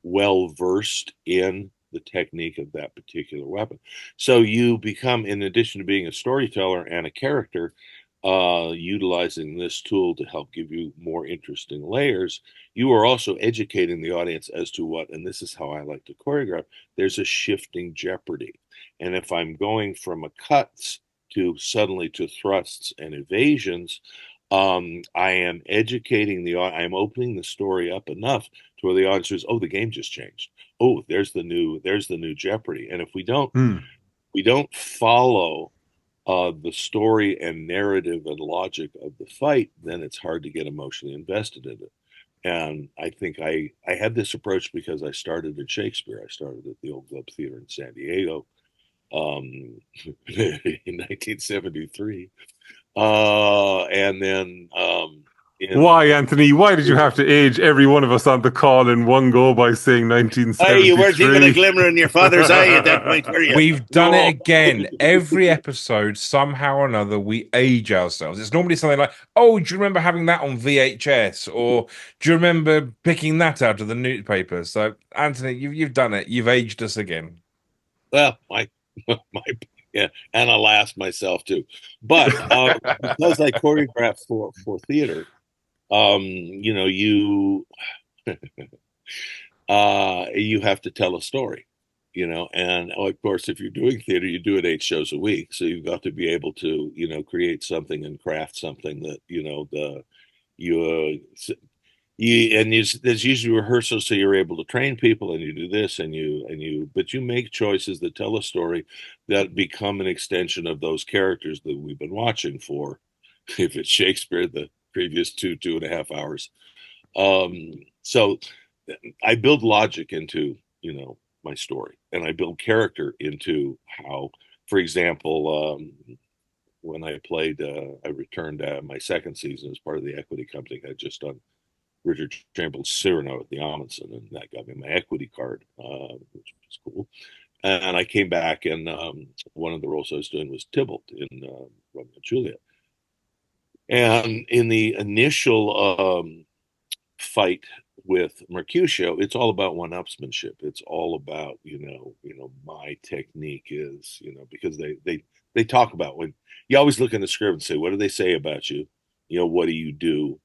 well versed in the technique of that particular weapon. So you become, in addition to being a storyteller and a character, utilizing this tool to help give you more interesting layers, you are also educating the audience as to what, and this is how I like to choreograph, there's a shifting jeopardy. And if I'm going from a cuts to suddenly to thrusts and evasions, I am educating I'm opening the story up enough to where the audience says, oh, the game just changed. Oh, there's the new jeopardy. And if we don't follow the story and narrative and logic of the fight, then it's hard to get emotionally invested in it. And I think I had this approach because I started at Shakespeare. I started at the Old Globe Theater in San Diego in 1973. And then Why, Anthony? Why did you have to age every one of us on the call in one go by saying Hey, you weren't even a 1973? glimmer in your father's eye at that point, were you? We've done No. it again. Every episode, somehow or another, we age ourselves. It's normally something like, oh, do you remember having that on VHS? Or do you remember picking that out of the newspaper? So, Anthony, you've done it. You've aged us again. Well, my yeah, and alas, myself too. But because I choreograph for theater, you you have to tell a story, and of course, if you're doing theater, you do it 8 shows a week, so you've got to be able to, create something and craft something that you there's usually rehearsals, so you're able to train people, and you do this, but you make choices that tell a story that become an extension of those characters that we've been watching for, if it's Shakespeare, the previous 2.5 hours. So I build logic into, my story, and I build character into how, for example, when I played, I returned my second season as part of the equity company. I just done Richard Chamberlain's Cyrano at the Amundsen, and that got me my equity card, which was cool. And I came back, and one of the roles I was doing was Tybalt in Romeo and Juliet. And in the initial fight with Mercutio, it's all about one-upsmanship. It's all about, my technique is, because they talk about, when you always look in the script and say, what do they say about you? What do you do?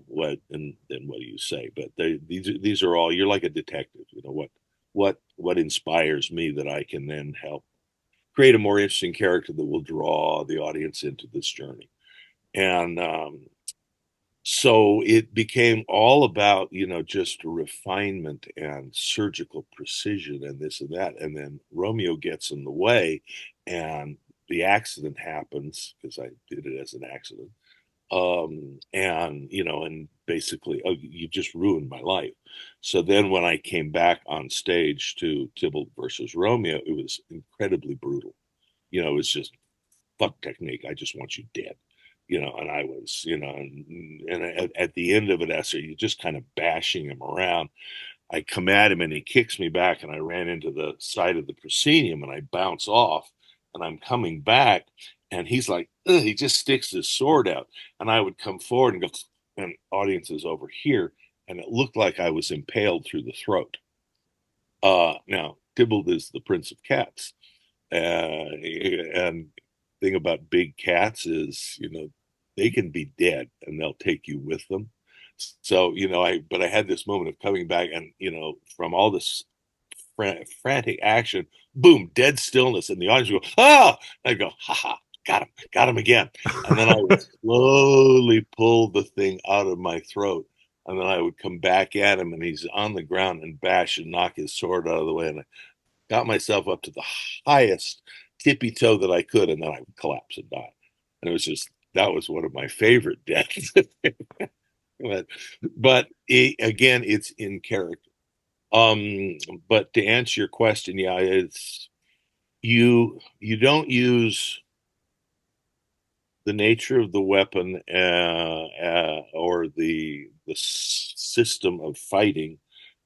What, and then what do you say? But these are all, you're like a detective. What inspires me that I can then help create a more interesting character that will draw the audience into this journey. And so it became all about, just refinement and surgical precision and this and that. And then Romeo gets in the way, and the accident happens, because I did it as an accident. And basically, oh, you just ruined my life. So then when I came back on stage to Tybalt versus Romeo, it was incredibly brutal. It was just, fuck technique. I just want you dead. And I was, and at the end of it, after you just kind of bashing him around, I come at him and he kicks me back, and I ran into the side of the proscenium, and I bounce off, and I'm coming back, and he's like, ugh, he just sticks his sword out, and I would come forward and go, and audience is over here, and it looked like I was impaled through the throat. Now Tybalt is the Prince of Cats, and thing about big cats is, they can be dead and they'll take you with them. So, but I had this moment of coming back, and, from all this frantic action, boom, dead stillness. And the audience would go, ah, I go, haha, got him again. And then I would slowly pull the thing out of my throat. And then I would come back at him, and he's on the ground, and bash and knock his sword out of the way. And I got myself up to the highest tippy toe that I could, and then I would collapse and die. And it was just, that was one of my favorite deaths. but again, it's in character. But to answer your question, yeah, it's you don't use the nature of the weapon or the system of fighting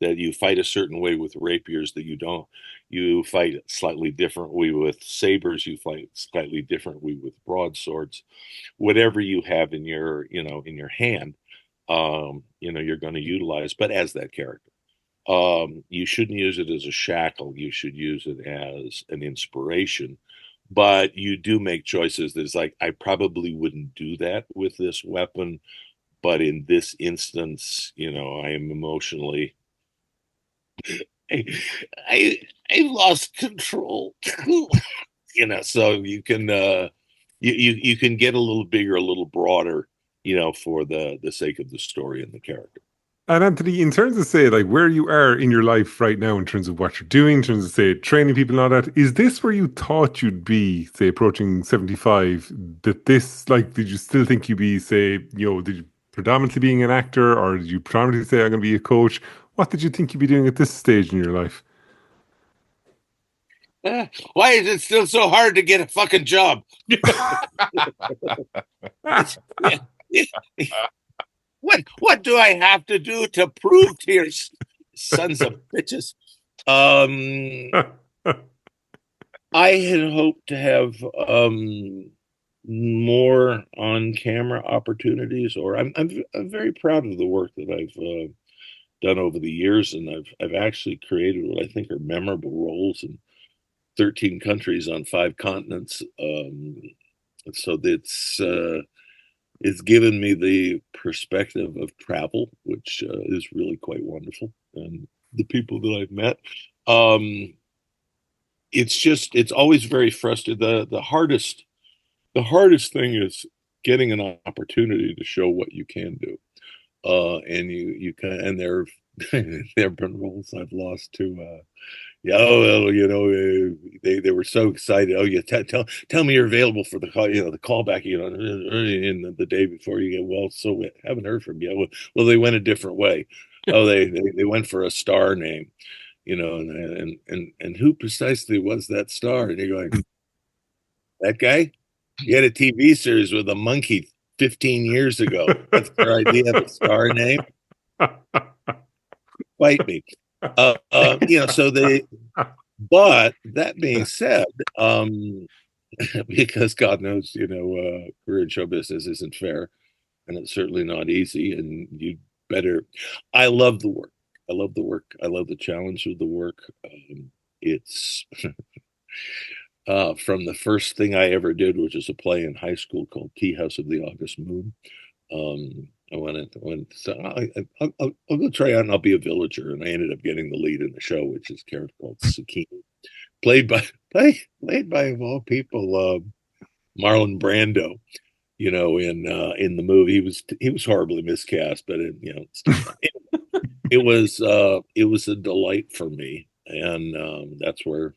that you fight a certain way with rapiers, that you don't. You fight slightly differently with sabers. You fight slightly differently with broadswords. Whatever you have in your, in your hand, you're going to utilize, but as that character. You shouldn't use it as a shackle. You should use it as an inspiration. But you do make choices that's like, I probably wouldn't do that with this weapon, but in this instance, I am emotionally, I, I lost control. So you can you can get a little bigger, a little broader, for the sake of the story and the character. And Anthony, in terms of say like where you are in your life right now, in terms of what you're doing, in terms of say training people and all that, is this where you thought you'd be, say approaching 75? That this like, did you still think you'd be, say, did you predominantly being an actor, or did you predominantly say I'm going to be a coach? What did you think you'd be doing at this stage in your life? Why is it still so hard to get a fucking job? What do I have to do to prove to your sons of bitches? I had hoped to have more on camera opportunities, or I'm very proud of the work that I've done over the years, and I've actually created what I think are memorable roles in 13 countries on 5 continents. So it's given me the perspective of travel, which is really quite wonderful, and the people that I've met. It's always very frustrating. The hardest thing is getting an opportunity to show what you can do. And you can, and there have been roles I've lost to. Yeah, they were so excited. Oh, yeah, tell me you're available for the call, the callback, in the day before you get. Well, so we haven't heard from you. Well, they went a different way. Oh, they went for a star name, and who precisely was that star? And you're going, that guy? He had a TV series with a monkey 15 years ago. That's their idea of a star name. Fight me. So but that being said, because God knows, career in show business isn't fair, and it's certainly not easy. And you better, I love the work. I love the work. I love the challenge of the work. It's from the first thing I ever did, which is a play in high school called Tea House of the August Moon. I went so I'll go try out and I'll be a villager, and I ended up getting the lead in the show, which is a character called Sakine, played by played by of all people Marlon Brando. In the movie, he was horribly miscast, but it was a delight for me, and that's where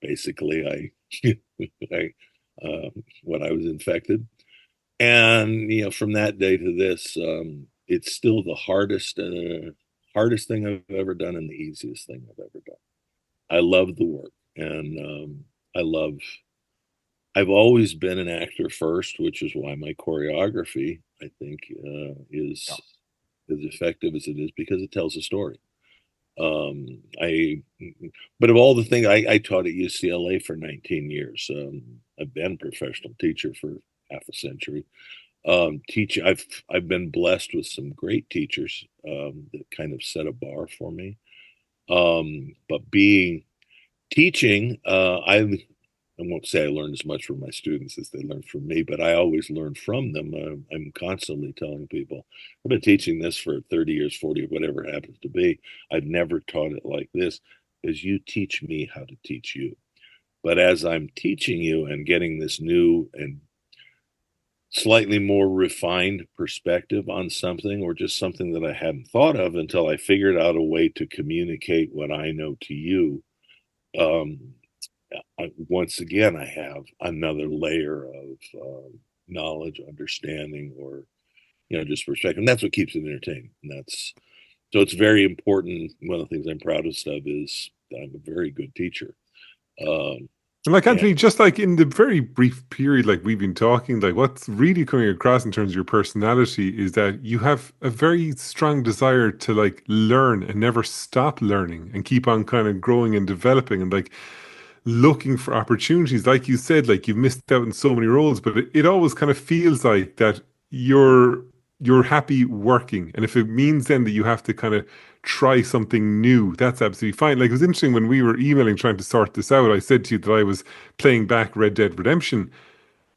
basically I when I was infected. And from that day to this, it's still the hardest thing I've ever done, and the easiest thing I've ever done. I love the work, and I've always been an actor first, which is why my choreography, I think, is as effective as it is, because it tells a story. I But of all the things, I taught at UCLA for 19 years. I've been a professional teacher for half a century. I've been blessed with some great teachers that kind of set a bar for me. But teaching, I won't say I learned as much from my students as they learned from me, but I always learn from them. I'm constantly telling people, I've been teaching this for 30 years, 40, whatever it happens to be. I've never taught it like this, because you teach me how to teach you. But as I'm teaching you and getting this new and slightly more refined perspective on something, or just something that I hadn't thought of until I figured out a way to communicate what I know to you, once again, I have another layer of knowledge, understanding, or just perspective, and that's what keeps it entertaining. And so it's very important. One of the things I'm proudest of is that I'm a very good teacher. And like And Anthony, just like in the very brief period, like we've been talking, like what's really coming across in terms of your personality is that you have a very strong desire to like learn and never stop learning and keep on kind of growing and developing and like looking for opportunities. Like you said, like you've missed out in so many roles, but it always kind of feels like that you're happy working. And if it means then that you have to kind of try something new, that's absolutely fine. Like it was interesting when we were emailing trying to sort this out. I said to you that I was playing back Red Dead Redemption.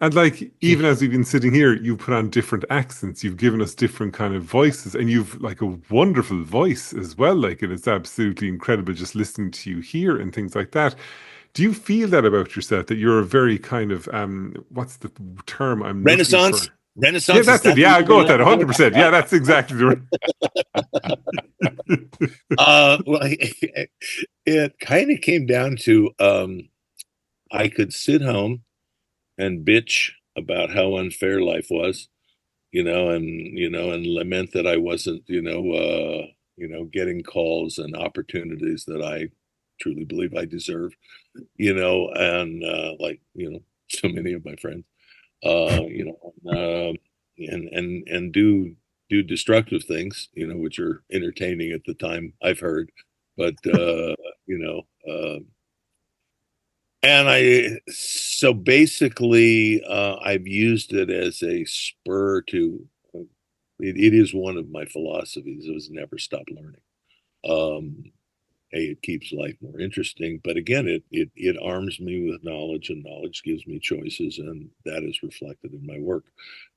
And like even as we've been sitting here, you've put on different accents, you've given us different kind of voices, and you've like a wonderful voice as well. Like it's absolutely incredible just listening to you here and things like that. Do you feel that about yourself that you're a very kind of what's the term I'm looking for? Renaissance. Yeah, Renaissance, is that's it. that Yeah, what I'll you're go with gonna that 100%. Yeah, that's exactly the well, it kind of came down to I could sit home and bitch about how unfair life was, and lament that I wasn't, getting calls and opportunities that I truly believe I deserve, and so many of my friends, and do destructive things, which are entertaining at the time, I've heard, but and so basically, I've used it as a spur to. It is one of my philosophies. It was never stop learning. Um, it keeps life more interesting, but again, it arms me with knowledge, and knowledge gives me choices, and that is reflected in my work,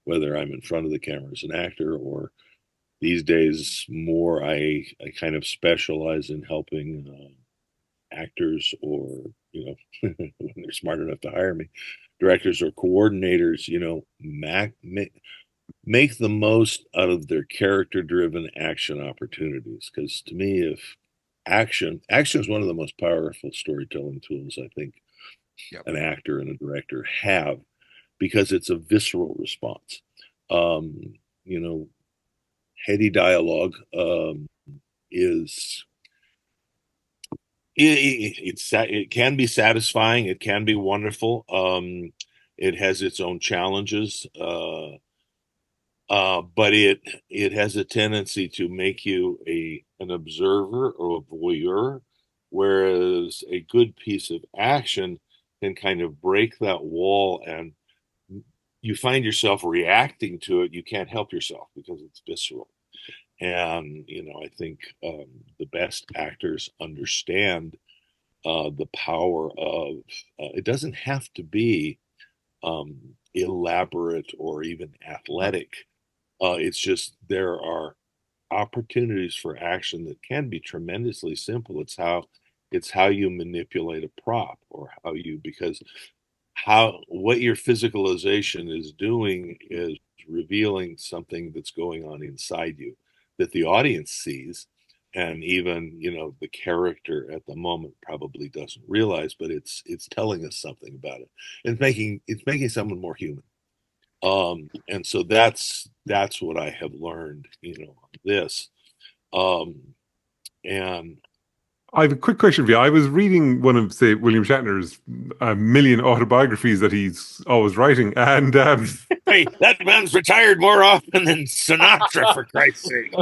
whether I'm in front of the camera as an actor, or these days more, I kind of specialize in helping actors, or when they're smart enough to hire me, directors or coordinators, make the most out of their character driven action opportunities. Because to me, if action is one of the most powerful storytelling tools I think an actor and a director have, because it's a visceral response. um Heady dialogue is it can be satisfying, it can be wonderful. It has its own challenges, but it has a tendency to make you an observer or a voyeur, whereas a good piece of action can kind of break that wall, and you find yourself reacting to it. You can't help yourself because it's visceral. And I think the best actors understand the power of it doesn't have to be elaborate or even athletic. It's just there are opportunities for action that can be tremendously simple. It's how you manipulate a prop, or how you because how what your physicalization is doing is revealing something that's going on inside you that the audience sees, and even the character at the moment probably doesn't realize, but it's telling us something about it. It's making someone more human. And so that's what I have learned, this. Um and I have a quick question for you. I was reading one of, say, William Shatner's a million autobiographies that he's always writing, and hey, that man's retired more often than Sinatra, for Christ's sake.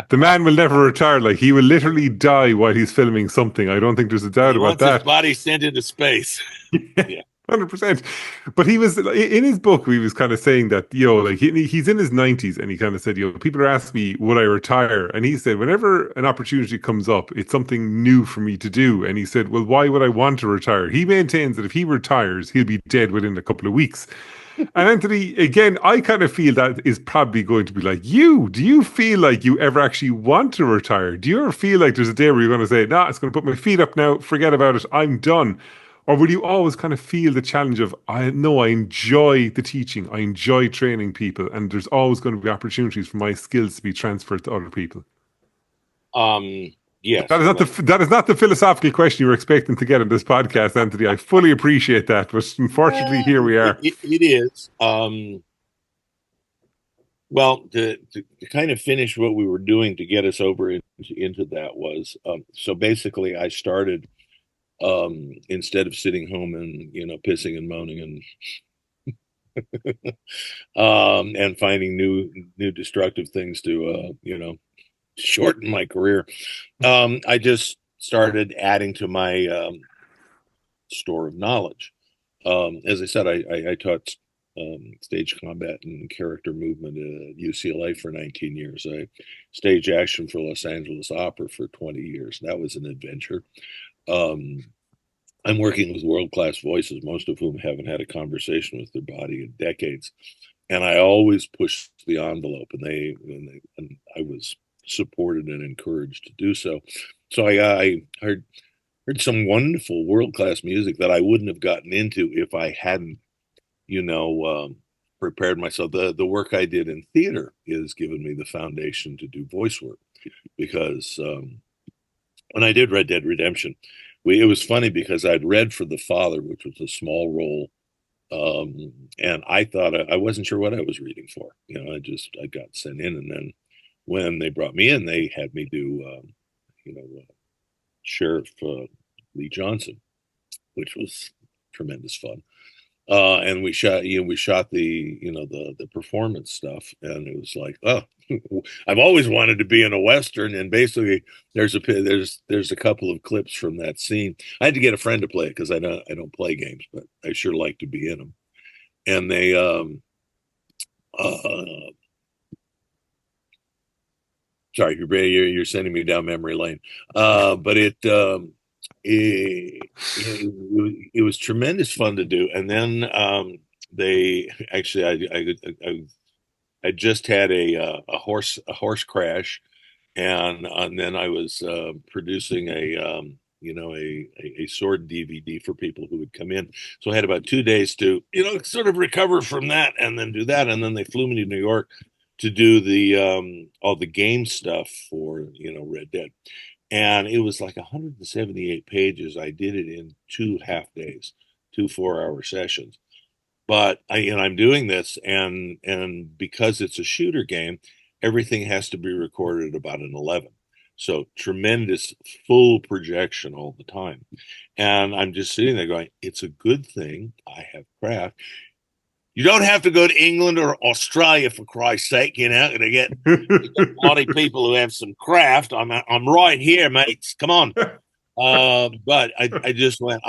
the man will never retire. Like he will literally die while he's filming something. I don't think there's a doubt He about wants his that. body sent into space. Yeah. 100%. But he was in his book. He was kind of saying that like he's in his 90s, and he kind of said, people are asking me, would I retire? And he said, whenever an opportunity comes up, it's something new for me to do. And he said, well, why would I want to retire? He maintains that if he retires, he'll be dead within a couple of weeks. And Anthony, again, I kind of feel that is probably going to be like you. Do you feel like you ever actually want to retire? Do you ever feel like there's a day where you're going to say, nah, it's going to put my feet up now, forget about it, I'm done? Or will you always kind of feel the challenge of, I know I enjoy the teaching, I enjoy training people, and there's always going to be opportunities for my skills to be transferred to other people? Yes. That is not the philosophical question you were expecting to get in this podcast, Anthony. I fully appreciate that, but unfortunately, here we are. It is. Well, to kind of finish what we were doing to get us over into that was, so basically I started instead of sitting home and pissing and moaning and finding new destructive things to shorten my career. I just started adding to my store of knowledge. As I said, I taught stage combat and character movement at UCLA for 19 years. I stage action for Los Angeles Opera for 20 years. That was an adventure. I'm working with world-class voices, most of whom haven't had a conversation with their body in decades. And I always push the envelope, and I was supported and encouraged to do so. So I heard some wonderful world-class music that I wouldn't have gotten into if I hadn't, prepared myself. The work I did in theater has given me the foundation to do voice work, because when I did Red Dead Redemption, it was funny because I'd read for The Father, which was a small role, and I thought I wasn't sure what I was reading for. I got sent in, and then when they brought me in, they had me do, Sheriff Lee Johnson, which was tremendous fun. And we shot the performance stuff, and it was like, oh, I've always wanted to be in a Western. And basically there's a couple of clips from that scene. I had to get a friend to play it because I don't play games, but I sure like to be in them. And they sorry, you're sending me down memory lane. But it was tremendous fun to do. And then they actually, I just had a horse crash, and then I was producing a sword DVD for people who would come in. So I had about 2 days to sort of recover from that, and then do that, and then they flew me to New York to do all the game stuff for Red Dead. And it was like 178 pages. I did it in 2 half days, 2 4-hour sessions. But I'm doing this, and because it's a shooter game, everything has to be recorded at about an 11. So tremendous full projection all the time. And I'm just sitting there going, it's a good thing I have craft. You don't have to go to England or Australia, for Christ's sake, to get a lot of people who have some craft. I'm right here, mates. Come on. But I just went,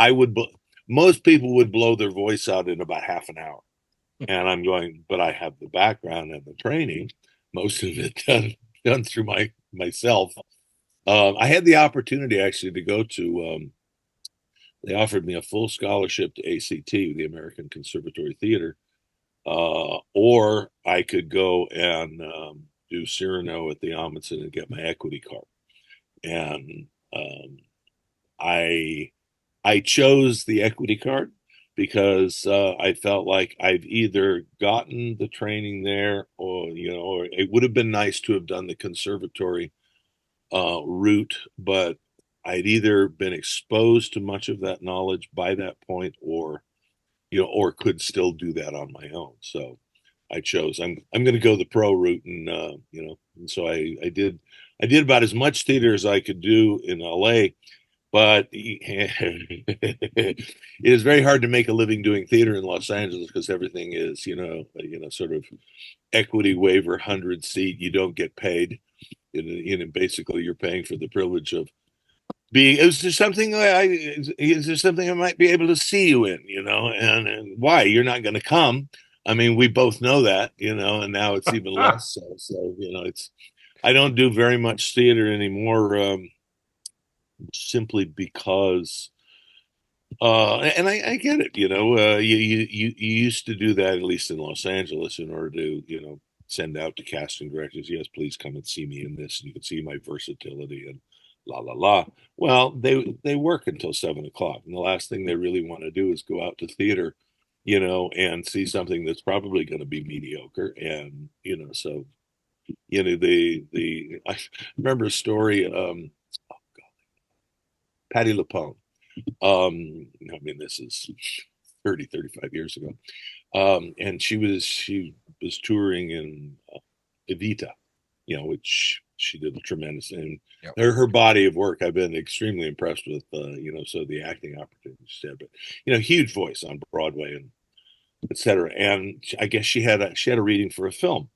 most people would blow their voice out in about half an hour. And I'm going, but I have the background and the training, most of it done through myself. I had the opportunity actually to go to, they offered me a full scholarship to ACT, the American Conservatory Theater, or I could go and do Cyrano at the Amundsen and get my equity card. And I chose the equity card because I felt like I've either gotten the training there, or it would have been nice to have done the conservatory route, but I'd either been exposed to much of that knowledge by that point, or could still do that on my own. So I chose I'm going to go the pro route, and so I did about as much theater as I could do in LA. But it is very hard to make a living doing theater in Los Angeles because everything is, sort of equity waiver, 100-seat. You don't get paid. Basically, you're paying for the privilege of being. Is there something I might be able to see you in? And why you're not going to come? I mean, we both know that, and now it's even less so. So I don't do very much theater anymore. Simply because and I get it, you used to do that, at least in Los Angeles, in order to send out to casting directors, yes, please come and see me in this, and you can see my versatility and la la la. Well, they work until 7 o'clock, and the last thing they really want to do is go out to theater, and see something that's probably going to be mediocre. And so I remember a story. Patti LuPone. I mean, this is 35 years ago. And she was touring in Evita, which she did a tremendous, and Yep. her body of work I've been extremely impressed with. So the acting opportunities she had, but huge voice on Broadway and etc. And I guess she had a reading for a film,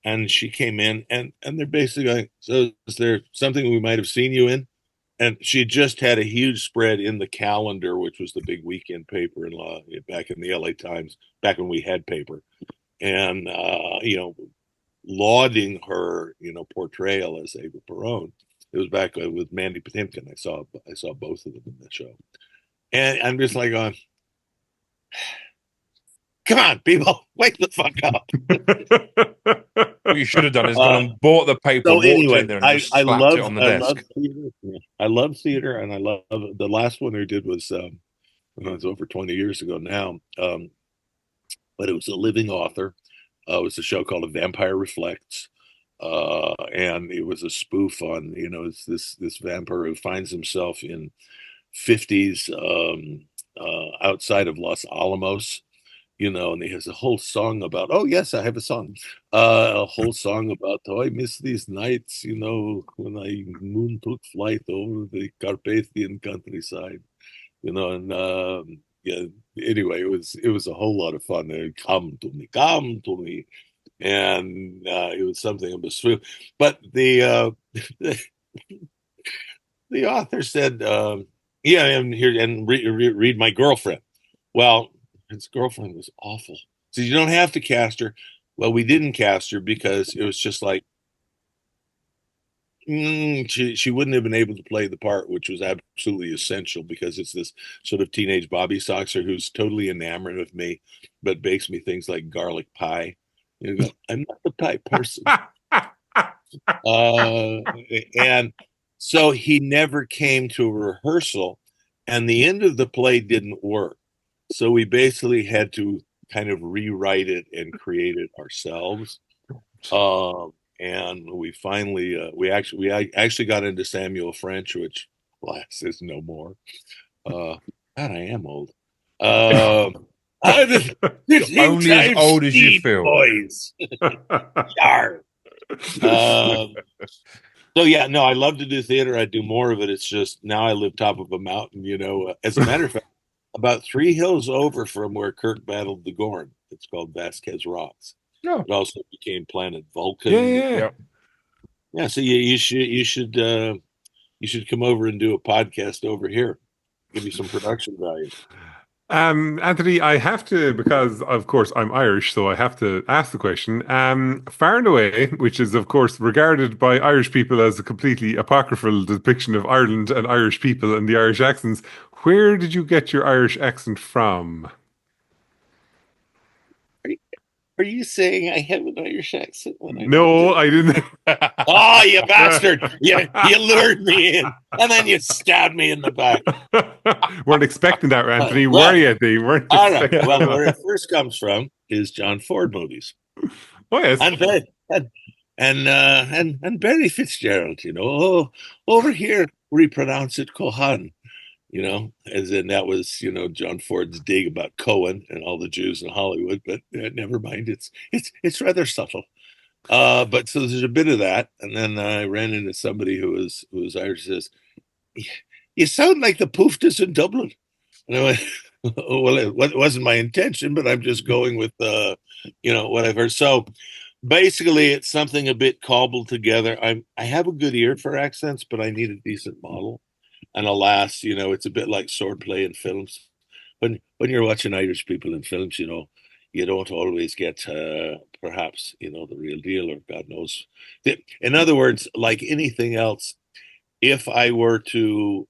and she came in, and they're basically going, so is there something we might have seen you in? And she just had a huge spread in the Calendar, which was the big weekend paper back in the LA Times, back when we had paper, and lauding her portrayal as Ava Perón. It was back with Mandy Patinkin. I saw both of them in the show, and I'm just like going, come on, people, wake the fuck up. What you should have done is gone and bought the paper, So walked anyway, in there, and just slapped it on the desk. theater. Yeah. I love theater, and I love the last one I did was it was over 20 years ago now. But it was a living author. It was a show called A Vampire Reflects, and it was a spoof on it's this vampire who finds himself in 50s outside of Los Alamos. And he has a whole song about, oh, yes, I have a song, a whole song about, oh, I miss these nights, when I moon took flight over the Carpathian countryside, and yeah, anyway, it was a whole lot of fun. Come to me. And it was something of a swoop. But the the author said, yeah, I'm here and read My Girlfriend. Well, his girlfriend was awful. So you don't have to cast her. Well, we didn't cast her because it was just like she wouldn't have been able to play the part, which was absolutely essential because it's this sort of teenage Bobby Soxer who's totally enamored of me, but bakes me things like garlic pie. I'm not the pie person. And so he never came to a rehearsal, and the end of the play didn't work. So we basically had to kind of rewrite it and create it ourselves. And we finally, we actually got into Samuel French, which, alas, is no more. God, I am old. Only as old as you feel. Boys. Yar. So yeah, no, I love to do theater. I do more of it. It's just now I live top of a mountain. As a matter of fact, about 3 hills over from where Kirk battled the Gorn. It's called Vasquez Rocks. No. It also became Planet Vulcan. Yeah. So you should come over and do a podcast over here. Give you some production value. Anthony, I have to, because of course I'm Irish, so I have to ask the question. Far and Away, which is of course regarded by Irish people as a completely apocryphal depiction of Ireland and Irish people and the Irish accents, where did you get your Irish accent from? Are you saying I have an Irish accent? No, I didn't. Oh, you bastard! You lured me in, and then you stabbed me in the back. Weren't expecting that, Anthony. Well, were you? They weren't. All right. Well, where it first comes from is John Ford movies. Oh yes, and Barry Fitzgerald. Over here we pronounce it Cohan. As in that was, John Ford's dig about Cohen and all the Jews in Hollywood, but never mind. It's rather subtle. But so there's a bit of that. And then I ran into somebody who was Irish, says, you sound like the Pooftas in Dublin. And I went, well, it wasn't my intention, but I'm just going with, what I've heard. So basically it's something a bit cobbled together. I have a good ear for accents, but I need a decent model. And alas, it's a bit like swordplay in films. When you're watching Irish people in films, you don't always get perhaps the real deal, or God knows. In other words, like anything else, if I were to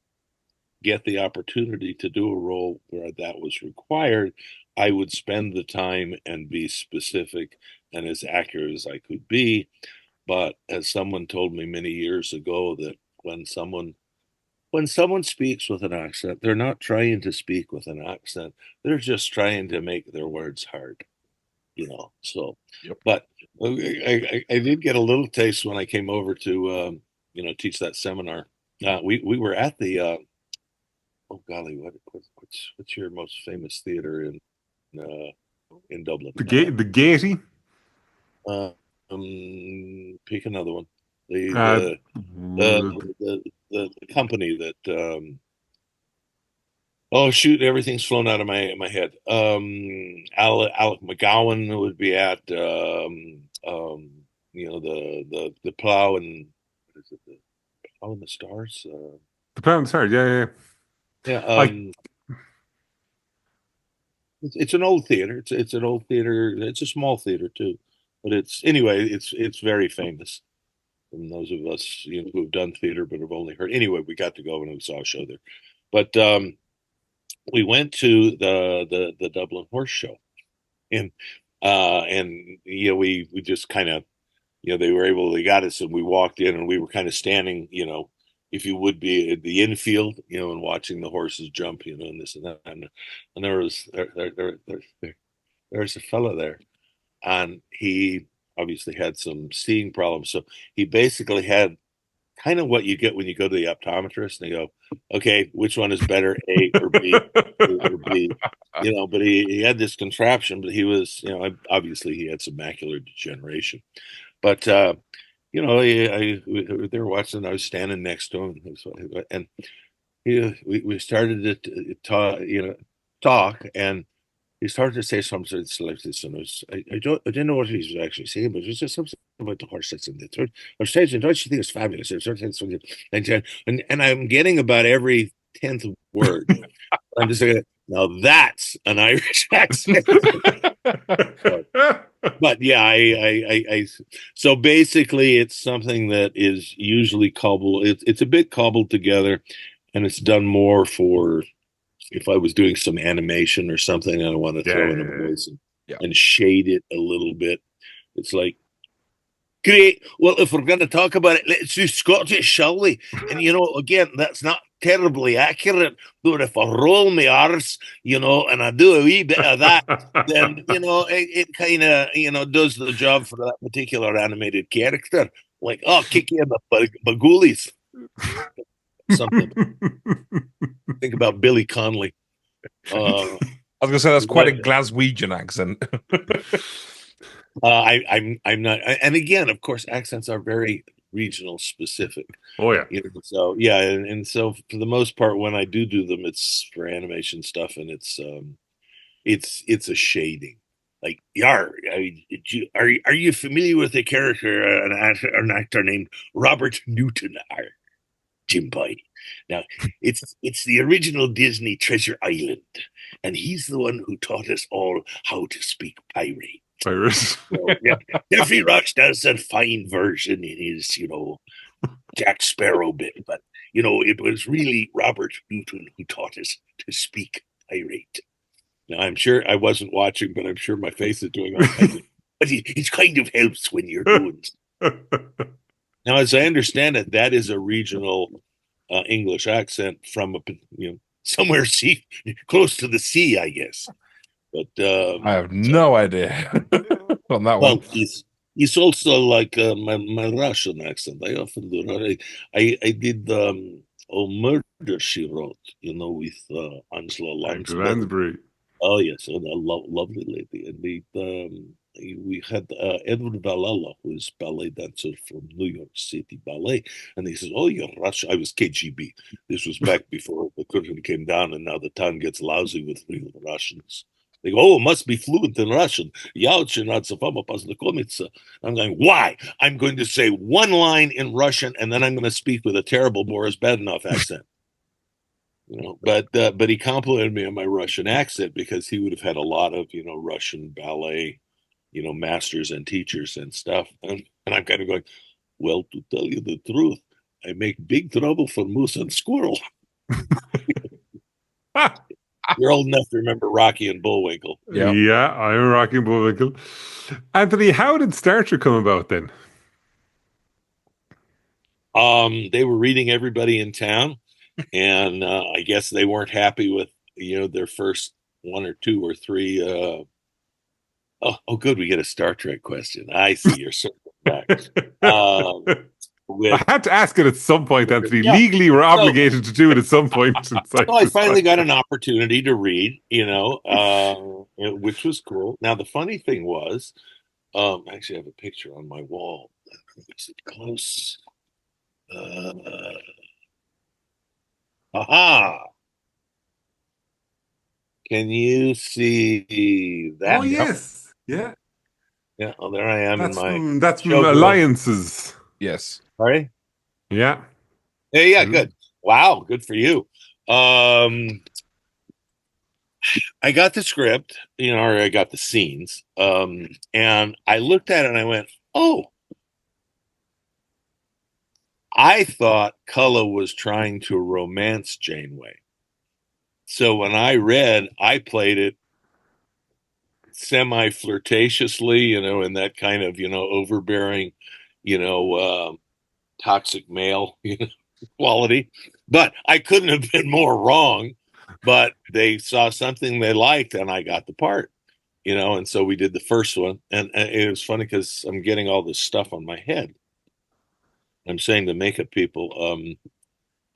get the opportunity to do a role where that was required, I would spend the time and be specific and as accurate as I could be. But as someone told me many years ago, that when someone speaks with an accent, they're not trying to speak with an accent. They're just trying to make their words hard, So, yep. But I did get a little taste when I came over to, teach that seminar. We were at the, oh golly, what's your most famous theater in Dublin? the Gaiety. Pick another one. The Uh, the company that oh shoot, everything's flown out of my head. Alec McGowan would be at the plow and what is it, the plow and the stars? the Pound's hard. Yeah, yeah. Yeah, I it's an old theater. It's an old theater. It's a small theater too, but it's very famous. From those of us who have done theater but have only heard. Anyway, we got to go and we saw a show there, but we went to the Dublin Horse Show, and we just kind of they got us and we walked in and we were kind of standing if you would be at the infield and watching the horses jump and this and that and there's a fella there and he obviously had some seeing problems, so he basically had kind of what you get when you go to the optometrist and they go, okay, which one is better, A or B? A or B? But he had this contraption, but he was, obviously he had some macular degeneration. But, they were watching, I was standing next to him and we started to talk and he started to say something like this, and I didn't know what he was actually saying, but it was just something about the horse that's in the third. Or stage, and don't you think it's fabulous? And I'm getting about every 10th word. I'm just like, now that's an Irish accent. But yeah, I so basically it's something that is usually cobbled. It's a bit cobbled together, and it's done more for if I was doing some animation or something, and I want to throw in a voice and shade it a little bit. It's like, great. Well, if we're going to talk about it, let's do Scottish, shall we? And again, that's not terribly accurate. But if I roll my arse, and I do a wee bit of that, then it kind of does the job for that particular animated character. Like, oh, kick you in the bagoolies. Something. Think about Billy Connolly. I was going to say that's quite a Glaswegian accent. I'm not, and again, of course, accents are very regional specific. Oh yeah. So yeah, and so for the most part, when I do them, it's for animation stuff, and it's a shading. Like, are you familiar with a character, an actor named Robert Newton? Jim Boy. Now, it's the original Disney Treasure Island, and he's the one who taught us all how to speak pirate. Irish. Yeah. Jeffrey Rush does a fine version in his, Jack Sparrow bit, but it was really Robert Newton who taught us to speak pirate. Now, I'm sure I wasn't watching, but I'm sure my face is doing all right. But it kind of helps when you're doing. Now, as I understand it, that is a regional English accent from somewhere close to the sea, I guess. But I have no idea on that one. It's also like my Russian accent. I often do. I did Murder, She Wrote, with Angela Lansbury. Oh yes, and a lovely lady. And we had Edward Vallella, who is ballet dancer from New York City Ballet, and he says, "Oh, you're Russian." I was KGB. This was back before the curtain came down, and now the town gets lousy with real Russians. They go, "Oh, must be fluent in Russian." I'm going, why? I'm going to say one line in Russian, and then I'm going to speak with a terrible Boris Badenov accent. But he complimented me on my Russian accent because he would have had a lot of Russian ballet, masters and teachers and stuff. And I'm kind of going, well, to tell you the truth, I make big trouble for moose and squirrel. You're old enough to remember Rocky and Bullwinkle. Yep. Yeah, I'm Rocky and Bullwinkle. Anthony, how did Star Trek come about then? They were reading everybody in town. And I guess they weren't happy with their first one or two or three. Oh, good, we get a Star Trek question. I see you're circling back. I had to ask it at some point, Anthony. Yeah. Legally, we're obligated to do it at some point. So I finally got an opportunity to read, which was cool. Now the funny thing was, actually, I have a picture on my wall. Is it close? Aha! Can you see Oh that? yes, yeah. Yeah. Oh, there I am in my That's from showgirl. Alliances. Yes. Sorry. Yeah. Yeah. Good. Wow. Good for you. I got the script, or I got the scenes, and I looked at it and I went, "Oh, I thought Culluh was trying to romance Janeway." So when I read, I played it semi-flirtatiously, in that kind of, overbearing, you know, toxic male, quality. But I couldn't have been more wrong. But they saw something they liked, and I got the part. And so we did the first one, and it was funny because I'm getting all this stuff on my head. I'm saying to makeup people,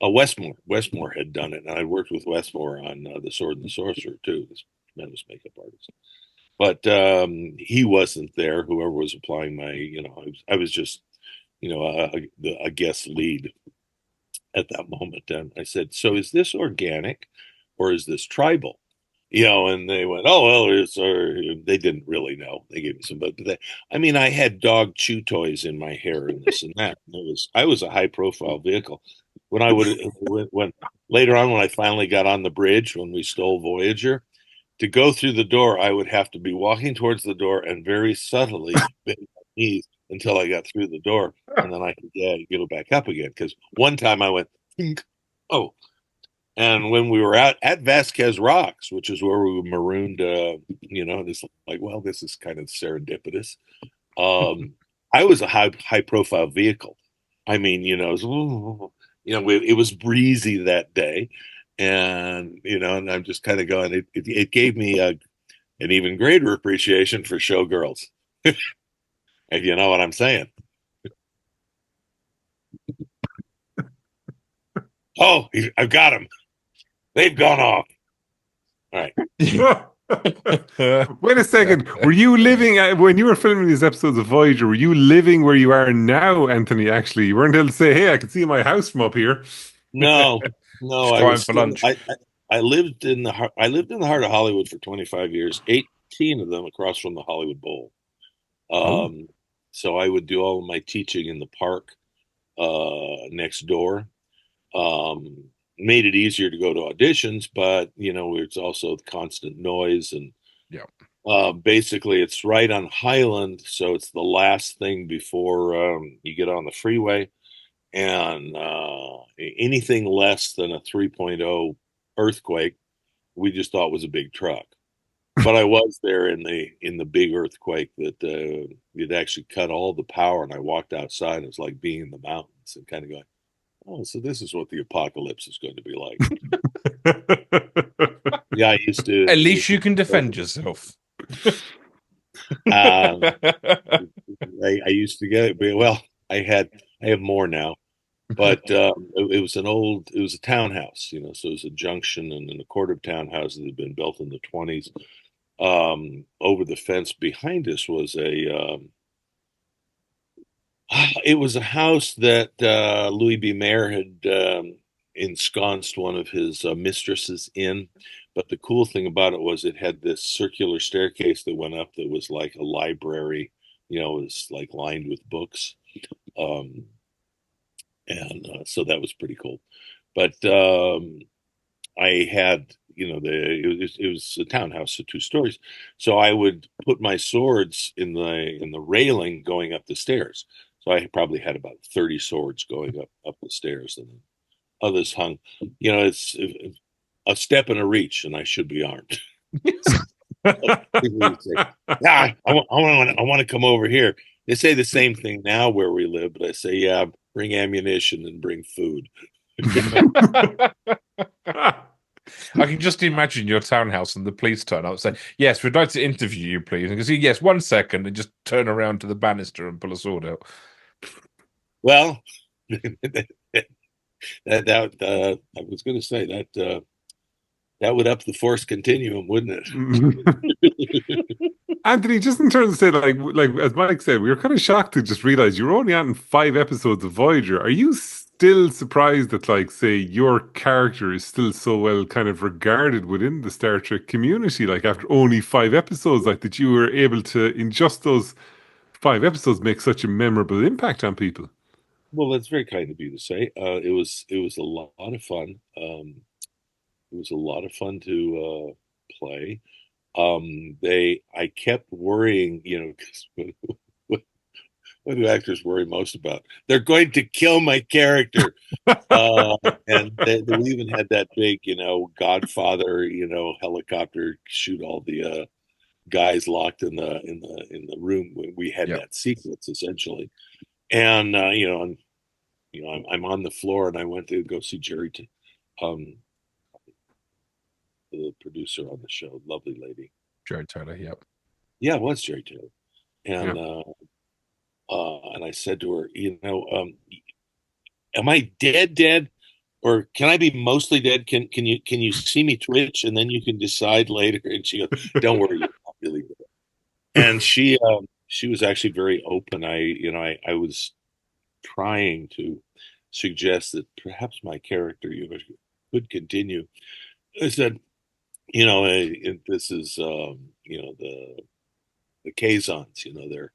Westmore had done it, and I worked with Westmore on The Sword and the Sorcerer too, this tremendous makeup artist. But he wasn't there. Whoever was applying I was just, a guest lead at that moment. And I said, "So is this organic, or is this tribal?" And they went, "Oh well, they didn't really know." They gave me some, but I had dog chew toys in my hair and this and that. I was a high profile vehicle. When I would when later on, when I finally got on the bridge when we stole Voyager, to go through the door, I would have to be walking towards the door and very subtly bend my knees until I got through the door, and then I could get it back up again. Because one time I went, "Think." Oh, and when we were out at Vasquez Rocks, which is where we were marooned, this like, well, this is kind of serendipitous. I was a high profile vehicle. It was breezy that day, and I'm just kind of going. It gave me an even greater appreciation for showgirls, if you know what I'm saying. Oh, I've got them. They've gone off. All right. Wait a second. Were you living when you were filming these episodes of Voyager? Were you living where you are now, Anthony? Actually, you weren't able to say, "Hey, I can see my house from up here." No, Just I going was for still. lunch. I lived in the heart of Hollywood for 25 years. 18 of them across from the Hollywood Bowl. Oh, So I would do all of my teaching in the park next door. Made it easier to go to auditions, but it's also constant noise and Yeah. basically it's right on Highland, so it's the last thing before you get on the freeway, and anything less than a 3.0 earthquake, we just thought was a big truck. But I was there in the big earthquake that it actually cut all the power, and I walked outside. And it was like being in the mountains and kind of going, "Oh, so this is what the apocalypse is going to be like." Yeah, I used to. At least you can defend yourself. I used to get it, but well, I have more now. But it was it was a townhouse, so it was a junction and a quarter of townhouses that had been built in the 20s. Over the fence behind us was it was a house that Louis B. Mayer had ensconced one of his mistresses in. But the cool thing about it was it had this circular staircase that went up that was like a library, it was like lined with books. Um, and so that was pretty cool. But I had, it was a townhouse of 2 stories, so I would put my swords in the railing going up the stairs. So I probably had about 30 swords going up the stairs, and others hung. It's a step and a reach, and I should be armed. People would say, "Yeah, I want to come over here." They say the same thing now where we live, but I say, "Yeah, bring ammunition and bring food." I can just imagine your townhouse and the police turn up and say, "Yes, we'd like to interview you, please." And you can see, "Yes, 1 second," and just turn around to the banister and pull a sword out. Well, that I was going to say that That would up the force continuum, wouldn't it? Anthony, just in terms of say, like as Mike said, we were kind of shocked to just realize you're only on 5 episodes of Voyager. Are you still surprised that, like, say, your character is still so well kind of regarded within the Star Trek community? Like, after only 5 episodes, like that you were able to, in just those 5 episodes, make such a memorable impact on people. Well, that's very kind of you to say. It was a lot of fun. It was a lot of fun to play. I kept worrying, because what do actors worry most about? They're going to kill my character. And we even had that big, Godfather, helicopter shoot all the guys locked in the room when we had Yep. that sequence essentially. And I'm on the floor, and I went to go see um, the producer on the show, lovely lady. Joe Taylor. Yep. Yeah, it was Jerry Taylor. Yeah. And I said to her, am I dead, or can I be mostly dead? Can you see me twitch, and then you can decide later? And she goes, "Don't worry, you're not really dead." And she was actually very open. I was trying to suggest that perhaps my character, could continue. I said, this is, the Kazons,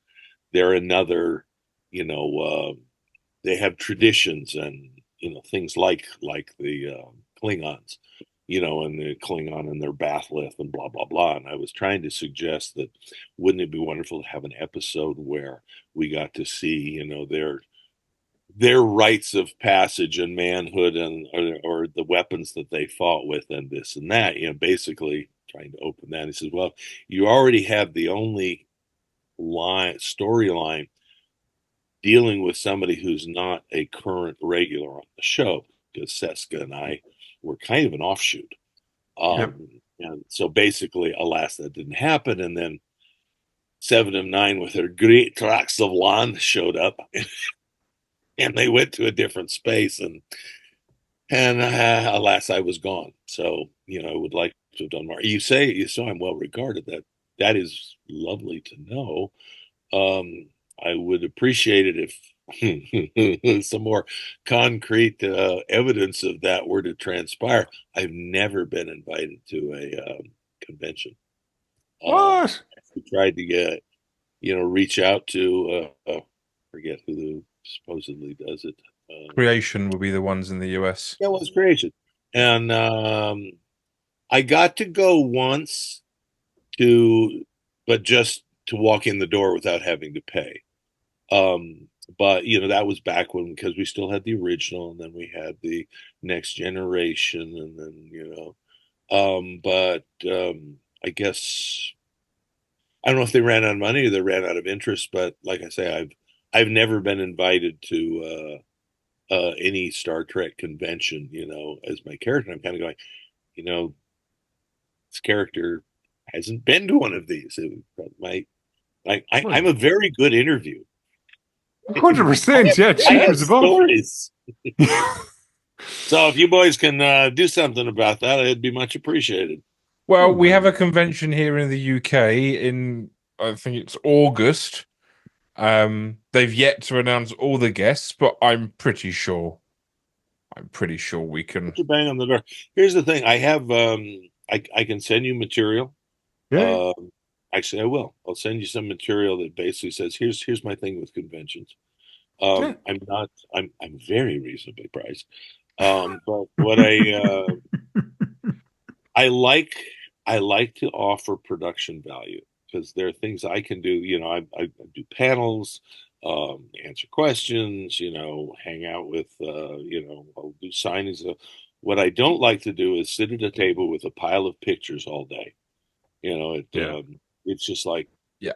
they're another, they have traditions and, things like the Klingons, and the Klingon and their batholith and blah, blah, blah. And I was trying to suggest that wouldn't it be wonderful to have an episode where we got to see, their rites of passage and manhood and or the weapons that they fought with and this and that, basically trying to open that. He says, well, you already have the only storyline dealing with somebody who's not a current regular on the show, because Seska and I were kind of an offshoot. Yep. And so basically, alas, that didn't happen. And then Seven of Nine with their great tracts of land showed up. And they went to a different space, and alas, I was gone. So I would like to have done more. You say I'm well regarded. That is lovely to know. I would appreciate it if some more concrete evidence of that were to transpire. I've never been invited to a convention. What? I tried to get reach out to forget who supposedly does it. Creation will be the ones in the US. Yeah, well, it's creation. And I got to go once but just to walk in the door without having to pay. But that was back when, because we still had the original, and then we had the next generation, and then but I guess I don't know if they ran out of money or they ran out of interest. But like I say, I've never been invited to any Star Trek convention, as my character. I'm kind of going, this character hasn't been to one of these. I'm a very good interview. 100%. Yeah, I have cheapers above. stories. So if you boys can do something about that, it'd be much appreciated. Well, we have a convention here in the UK in, I think it's August. They've yet to announce all the guests, but I'm pretty sure we can. Put your bang on the door. Here's the thing: I have, I can send you material. Yeah. Actually, I will. I'll send you some material that basically says, here's my thing with conventions. Yeah. I'm very reasonably priced. But what I like to offer production value, because there are things I can do. I do panels, answer questions, hang out with, I'll do signings. What I don't like to do is sit at a table with a pile of pictures all day. It's just like, yeah,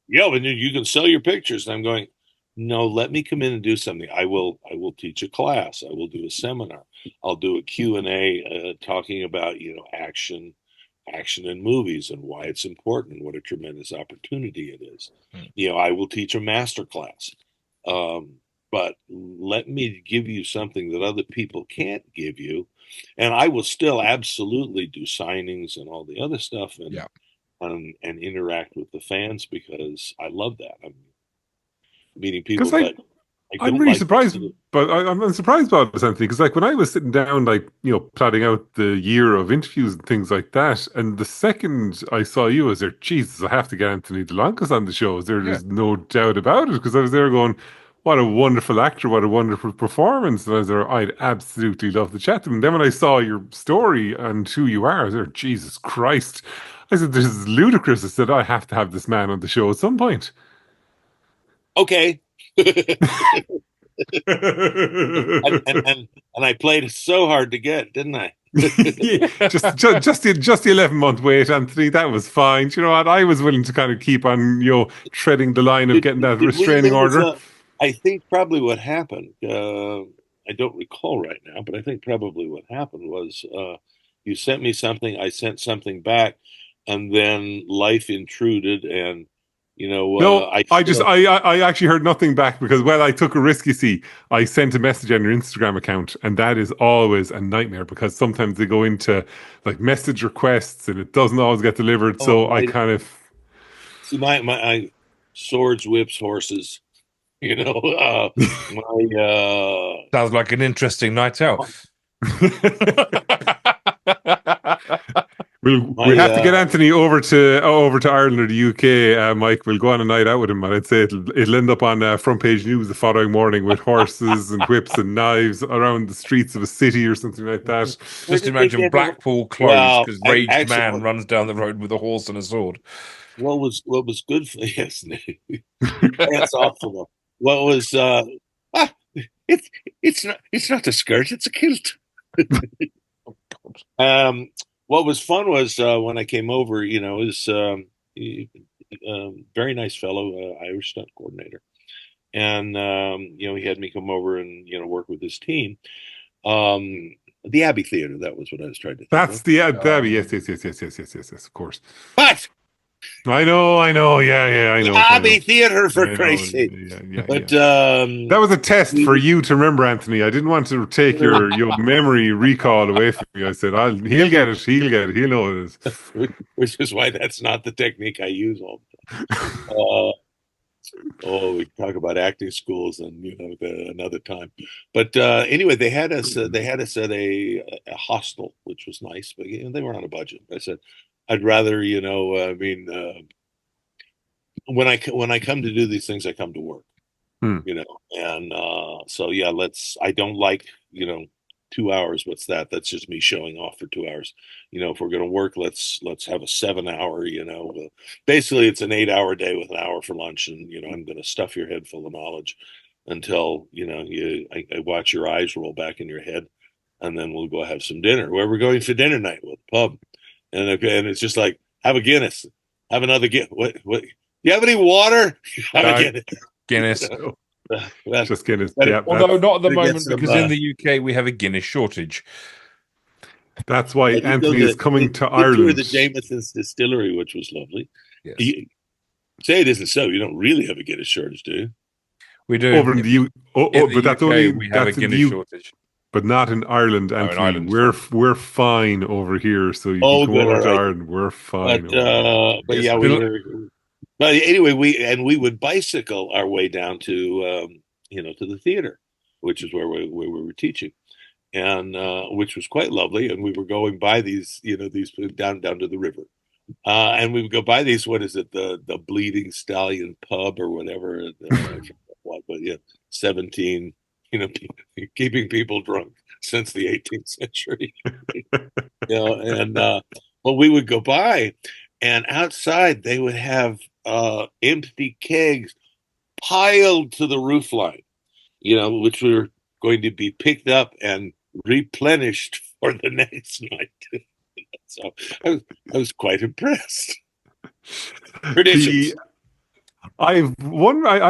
and you can sell your pictures. And I'm going, no, let me come in and do something. I will teach a class. I will do a seminar. I'll do a Q&A talking about, action in movies and why it's important and what a tremendous opportunity it is. I will teach a master class. but let me give you something that other people can't give you. And I will still absolutely do signings and all the other stuff and interact with the fans because I love that. I'm meeting people, Because but I I'm don't really like surprised, but I'm surprised about this, Anthony, because like when I was sitting down, like, plotting out the year of interviews and things like that, and the second I saw you, I was there, Jesus, I have to get Anthony De Longis on the show. There's no doubt about it, because I was there going, what a wonderful actor, what a wonderful performance. And I was there, I'd absolutely love to chat to him. And then when I saw your story and who you are, I was there, Jesus Christ. I said, this is ludicrous. I said, I have to have this man on the show at some point. okay. Yeah, and I played so hard to get, didn't I? just the 11-month wait, Anthony. That was fine. You know what? I was willing to kind of keep on, treading the line of getting that Did we restraining lose? order. I think probably what happened. I don't recall right now, but I think probably what happened was you sent me something, I sent something back, and then life intruded, and No, I I actually heard nothing back because, well, I took a risk. You see, I sent a message on your Instagram account, and that is always a nightmare because sometimes they go into like message requests and it doesn't always get delivered. So I kind of see my swords, whips, horses. My Sounds like an interesting night out. We'll have to get Anthony over to Ireland or the UK, Mike. We'll go on a night out with him, and I'd say it'll end up on front page news the following morning with horses and whips and knives around the streets of a city or something like that. Just imagine Blackpool closed because Raged Man runs down the road with a horse and a sword. What was good for yes, that's awful. What was it's not the skirt, it's a kilt. What was fun was when I came over, it was very nice fellow, Irish stunt coordinator. And, he had me come over and, work with his team. The Abbey Theater, that was what I was trying to think That's of. the Abbey. Yes, of course. But I know. Yeah, I know. Abbey Theater, for Christ's sake. But that was a test for you to remember, Anthony. I didn't want to take your memory recall away from you. I said, he'll get it. He'll know it is. Which is why that's not the technique I use all the time. We can talk about acting schools and another time. But anyway, they had us at a hostel, which was nice, but they were on a budget. I said, I'd rather, when I come to do these things, I come to work, and so yeah, I don't like 2 hours. What's that? That's just me showing off for 2 hours. If we're going to work, let's have a 7-hour. Basically, it's an 8-hour day with an hour for lunch, and I'm going to stuff your head full of knowledge until I watch your eyes roll back in your head, and then we'll go have some dinner. Where we're going for dinner night? Well, the pub. And it's just like, have a Guinness, have another Guinness. What? Do you have any water? Have a Guinness. Just Guinness. Although not at the moment, because in the UK we have a Guinness shortage. That's why Anthony is coming to Ireland. Tour the Jameson's distillery, which was lovely. Yes. Say it isn't so. You don't really have a Guinness shortage, do you? We do. Over in the but that's only we have a Guinness shortage. But not in Ireland, Anthony. Ireland, we're fine over here. So you can come over to Ireland. We're fine. But yeah, we were. But anyway, we would bicycle our way down to to the theater, which is where we were teaching, and which was quite lovely. And we were going by these these down to the river, and we would go by these. What is it? The Bleeding Stallion pub or whatever. But 17. Keeping people drunk since the 18th century. Well, we would go by, and outside they would have empty kegs piled to the roofline, which were going to be picked up and replenished for the next night. So I was quite impressed. Traditions. I've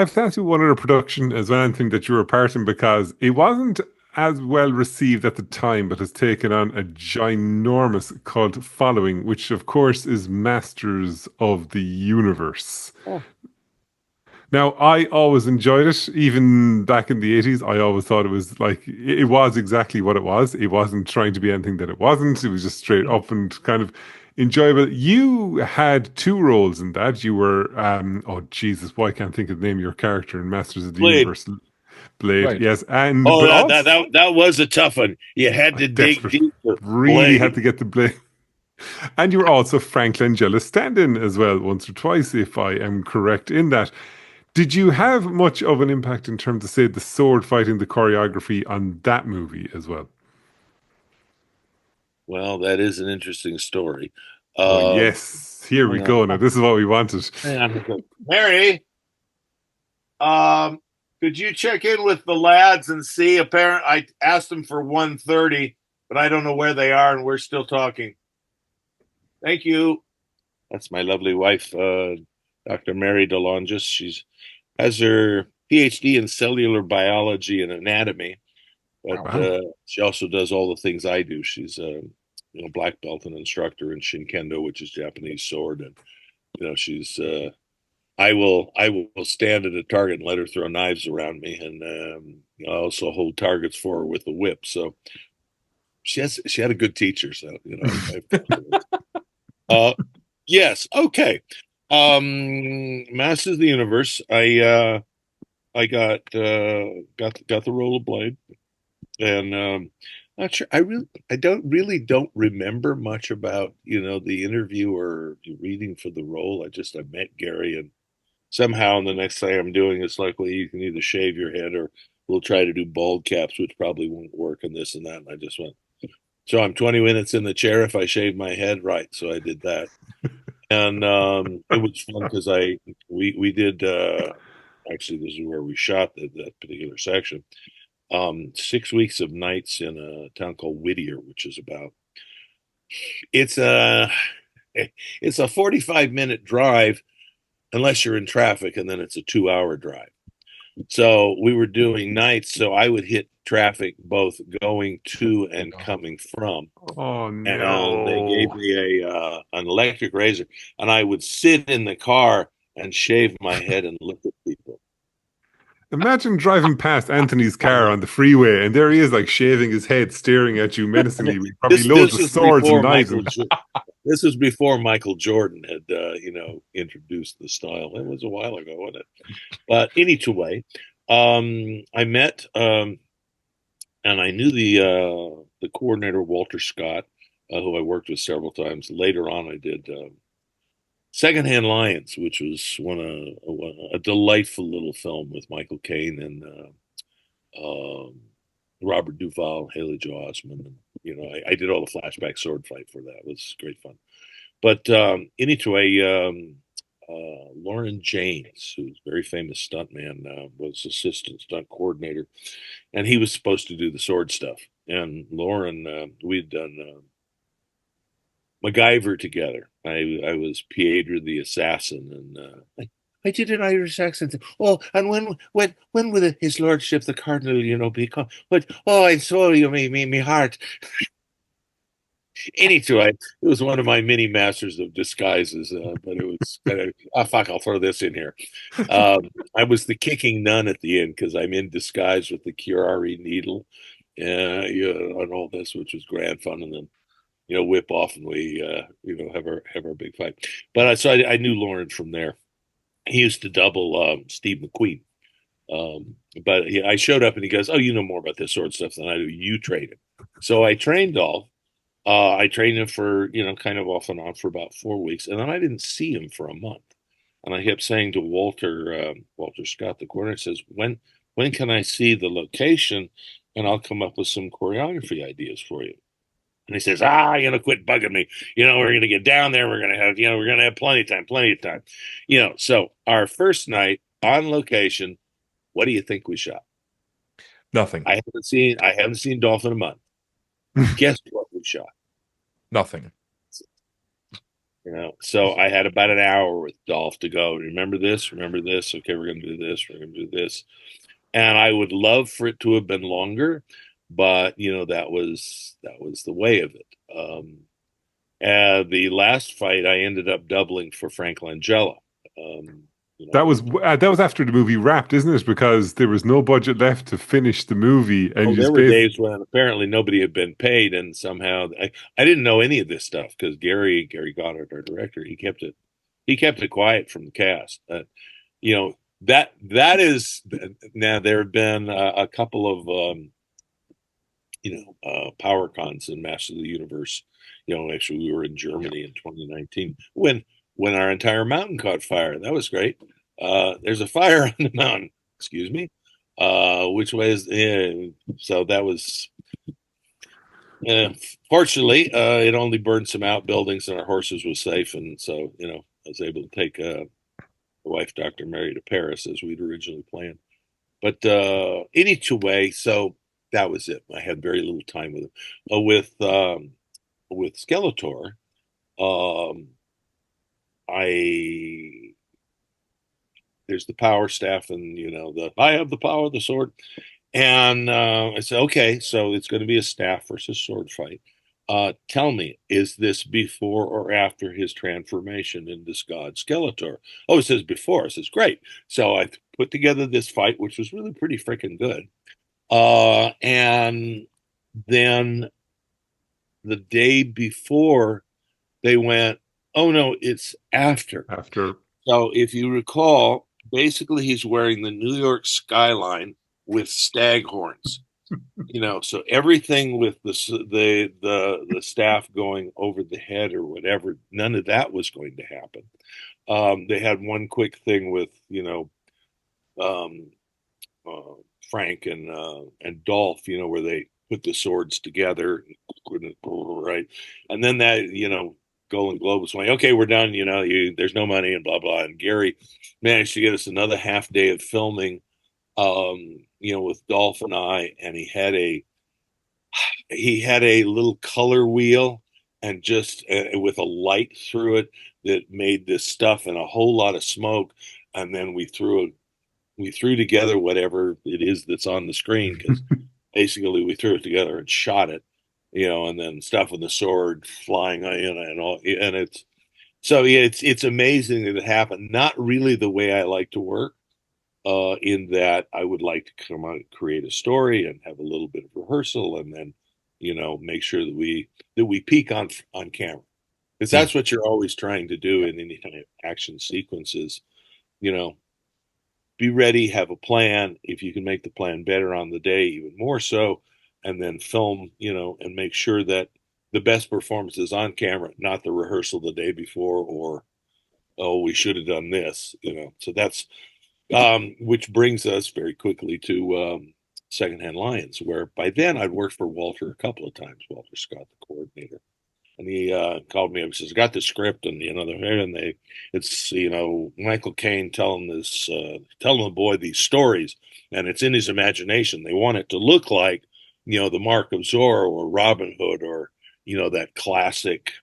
thought of one other production as well, Anthony, that you were a part in, because it wasn't as well received at the time, but has taken on a ginormous cult following, which of course is Masters of the Universe. Oh. Now, I always enjoyed it, even back in the 80s. I always thought it was like, it was exactly what it was. It wasn't trying to be anything that it wasn't. It was just straight up and kind of enjoyable. You had two roles in that. You were, oh Jesus, why can't I think of the name of your character in Masters of the Blade. Universe? Blade, Right. yes. And, Oh, but that also, that that was a tough one. You had I to dig desperate, deep for really had Blade. to get the Blade. And you were also Frank Langella's stand-in as well, once or twice, if I am correct in that. Did you have much of an impact in terms of, say, the sword fighting, the choreography on that movie as well? Well, that is an interesting story. Oh, Um, yes. Here we hang on, go. Now, this is what we wanted. hang on. Mary, um, could you check in with the lads and see? Apparent, I asked them for 1:30, but I don't know where they are, and we're still talking. Thank you. That's my lovely wife, Dr. Mary De Longis. She's has her PhD in cellular biology and anatomy, but Wow. she also does all the things I do. She's a black belt and instructor in Shinkendo, which is Japanese sword, and she's I will stand at a target and let her throw knives around me, and I also hold targets for her with a whip. So she had a good teacher. So uh, yes, okay. Masters of the Universe. I got the role of Blade, and not sure. I don't remember much about the interview or reading for the role. I met Gary, and somehow the next thing I'm doing is like, well, you can either shave your head or we'll try to do bald caps, which probably won't work, and this and that. And I just went. So I'm 20 minutes in the chair if I shave my head, right? So I did that, and it was fun because we did. Actually, this is where we shot that particular section. 6 weeks of nights in a town called Whittier, which is about it's a it's a 45-minute drive unless you're in traffic, and then it's a 2-hour drive. So we were doing nights, so I would hit traffic both going to and coming from. Oh, And they gave no. me an electric razor, and I would sit in the car and shave my head and look at people. Imagine driving past Anthony's car on the freeway, and there he is, like shaving his head, staring at you menacingly with probably This loads this of was swords and before knives. Michael. This was before Michael Jordan had introduced the style. It was a while ago, wasn't it? But anyway, I met and I knew the coordinator Walter Scott, who I worked with several times. Later on, I did Secondhand Lions, which was a delightful little film with Michael Caine and Robert Duvall, Haley Joel Osment. And, I did all the flashback sword fight for that. It was great fun. But anyway, Lauren James, who's a very famous stuntman, was assistant stunt coordinator, and he was supposed to do the sword stuff. And Lauren, we'd done MacGyver together. I was Piedra the assassin, and I did an Irish accent. Oh, and when will his lordship the cardinal, become? But I saw you, me heart. Anyway, it was one of my mini masters of disguises, but it was kind of fuck. I'll throw this in here. I was the kicking nun at the end because I'm in disguise with the curare needle, and all this, which was grand fun, and then whip off and we have our big fight. But I knew Lawrence from there. He used to double Steve McQueen. But I showed up and he goes, "Oh, you know more about this sort of stuff than I do. You train him." So I trained Dolph. I trained him for kind of off and on for about 4 weeks, and then I didn't see him for a month. And I kept saying to Walter Scott, the coordinator, says, "When can I see the location, and I'll come up with some choreography ideas for you." And he says, quit bugging me. We're going to get down there. We're going to have plenty of time. So our first night on location, what do you think we shot? Nothing. I haven't seen Dolphin in a month. Guess what we shot? Nothing. So I had about an hour with Dolph to go. Remember this? Remember this? Okay, we're going to do this. We're going to do this. And I would love for it to have been longer, but that was the way of it. The last fight I ended up doubling for Frank Langella. That was after the movie wrapped, isn't it? Because there was no budget left to finish the movie, and Oh, you there just were basically days when apparently nobody had been paid, and somehow I didn't know any of this stuff because Gary Goddard, our director, he kept it quiet from the cast. You know that is now there have been a couple of power cons in Masters of the Universe. Actually, we were in Germany in 2019 when our entire mountain caught fire. That was great. There's a fire on the mountain. Excuse me. Which way is? So that was. Fortunately, it only burned some outbuildings, and our horses was safe, and so I was able to take my wife, Dr. Mary, to Paris as we'd originally planned. But any two way, so that was it. I had very little time with him. With Skeletor, um, I there's the power staff, and I have the power of the sword, and I said, okay, so it's going to be a staff versus sword fight. Tell me, is this before or after his transformation into this god Skeletor? Oh, it says before. It says great. So I put together this fight, which was really pretty freaking good. And then the day before, they went, oh no, it's after. after. So if you recall, basically he's wearing the New York skyline with stag horns. So everything with the staff going over the head or whatever, none of that was going to happen. They had one quick thing with um, uh, Frank and Dolph, where they put the swords together, right? And then that Golden Globe was like, okay, we're done. There's no money and blah blah. And Gary managed to get us another half day of filming, with Dolph and I, and he had a little color wheel and just with a light through it that made this stuff and a whole lot of smoke, and then we threw together whatever it is that's on the screen, because basically we threw it together and shot it, and then stuff with the sword flying in and all, and it's amazing that it happened. Not really the way I like to work, in that I would like to come out and create a story and have a little bit of rehearsal, and then make sure that we peak on camera, because that's what you're always trying to do in any kind of action sequences. Be ready, have a plan. If you can make the plan better on the day, even more so, and then film, and make sure that the best performance is on camera, not the rehearsal the day before, or oh, we should have done this. So that's which brings us very quickly to Secondhand Lions, where by then I'd worked for Walter a couple of times. Walter Scott, the coordinator. And he called me up and says, I got the script, and it's Michael Caine telling the boy these stories, and it's in his imagination. They want it to look like the Mark of Zorro or Robin Hood, or that classic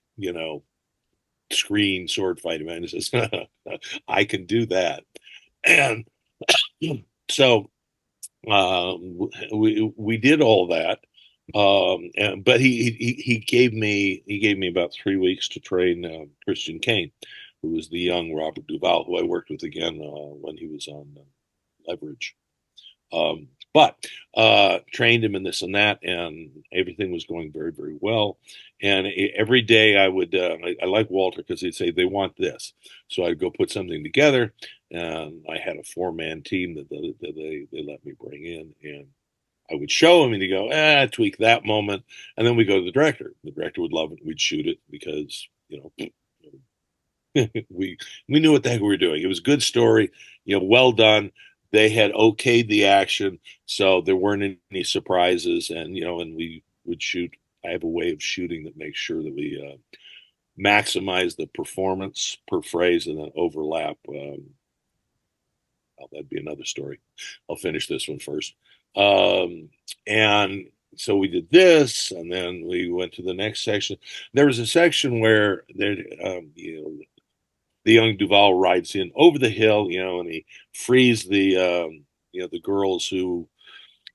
screen sword fight event. He says, I can do that. And so we did all that. But he gave me about 3 weeks to train Christian Kane, who was the young Robert Duvall, who I worked with again when he was on Leverage. But trained him in this and that, and everything was going very, very well. And every day I would, I like Walter because he'd say, they want this. So I'd go put something together, and I had a 4-man team that they let me bring in, and I would show him, and he'd go, tweak that moment. And then we go to the director. The director would love it. We'd shoot it because, we knew what the heck we were doing. It was a good story, well done. They had okayed the action, so there weren't any surprises. And, and we would shoot. I have a way of shooting that makes sure that we maximize the performance per phrase and then overlap. That'd be another story. I'll finish this one first. And so we did this, and then we went to the next section. There was a section where the young Duvall rides in over the hill, and he frees the girls who,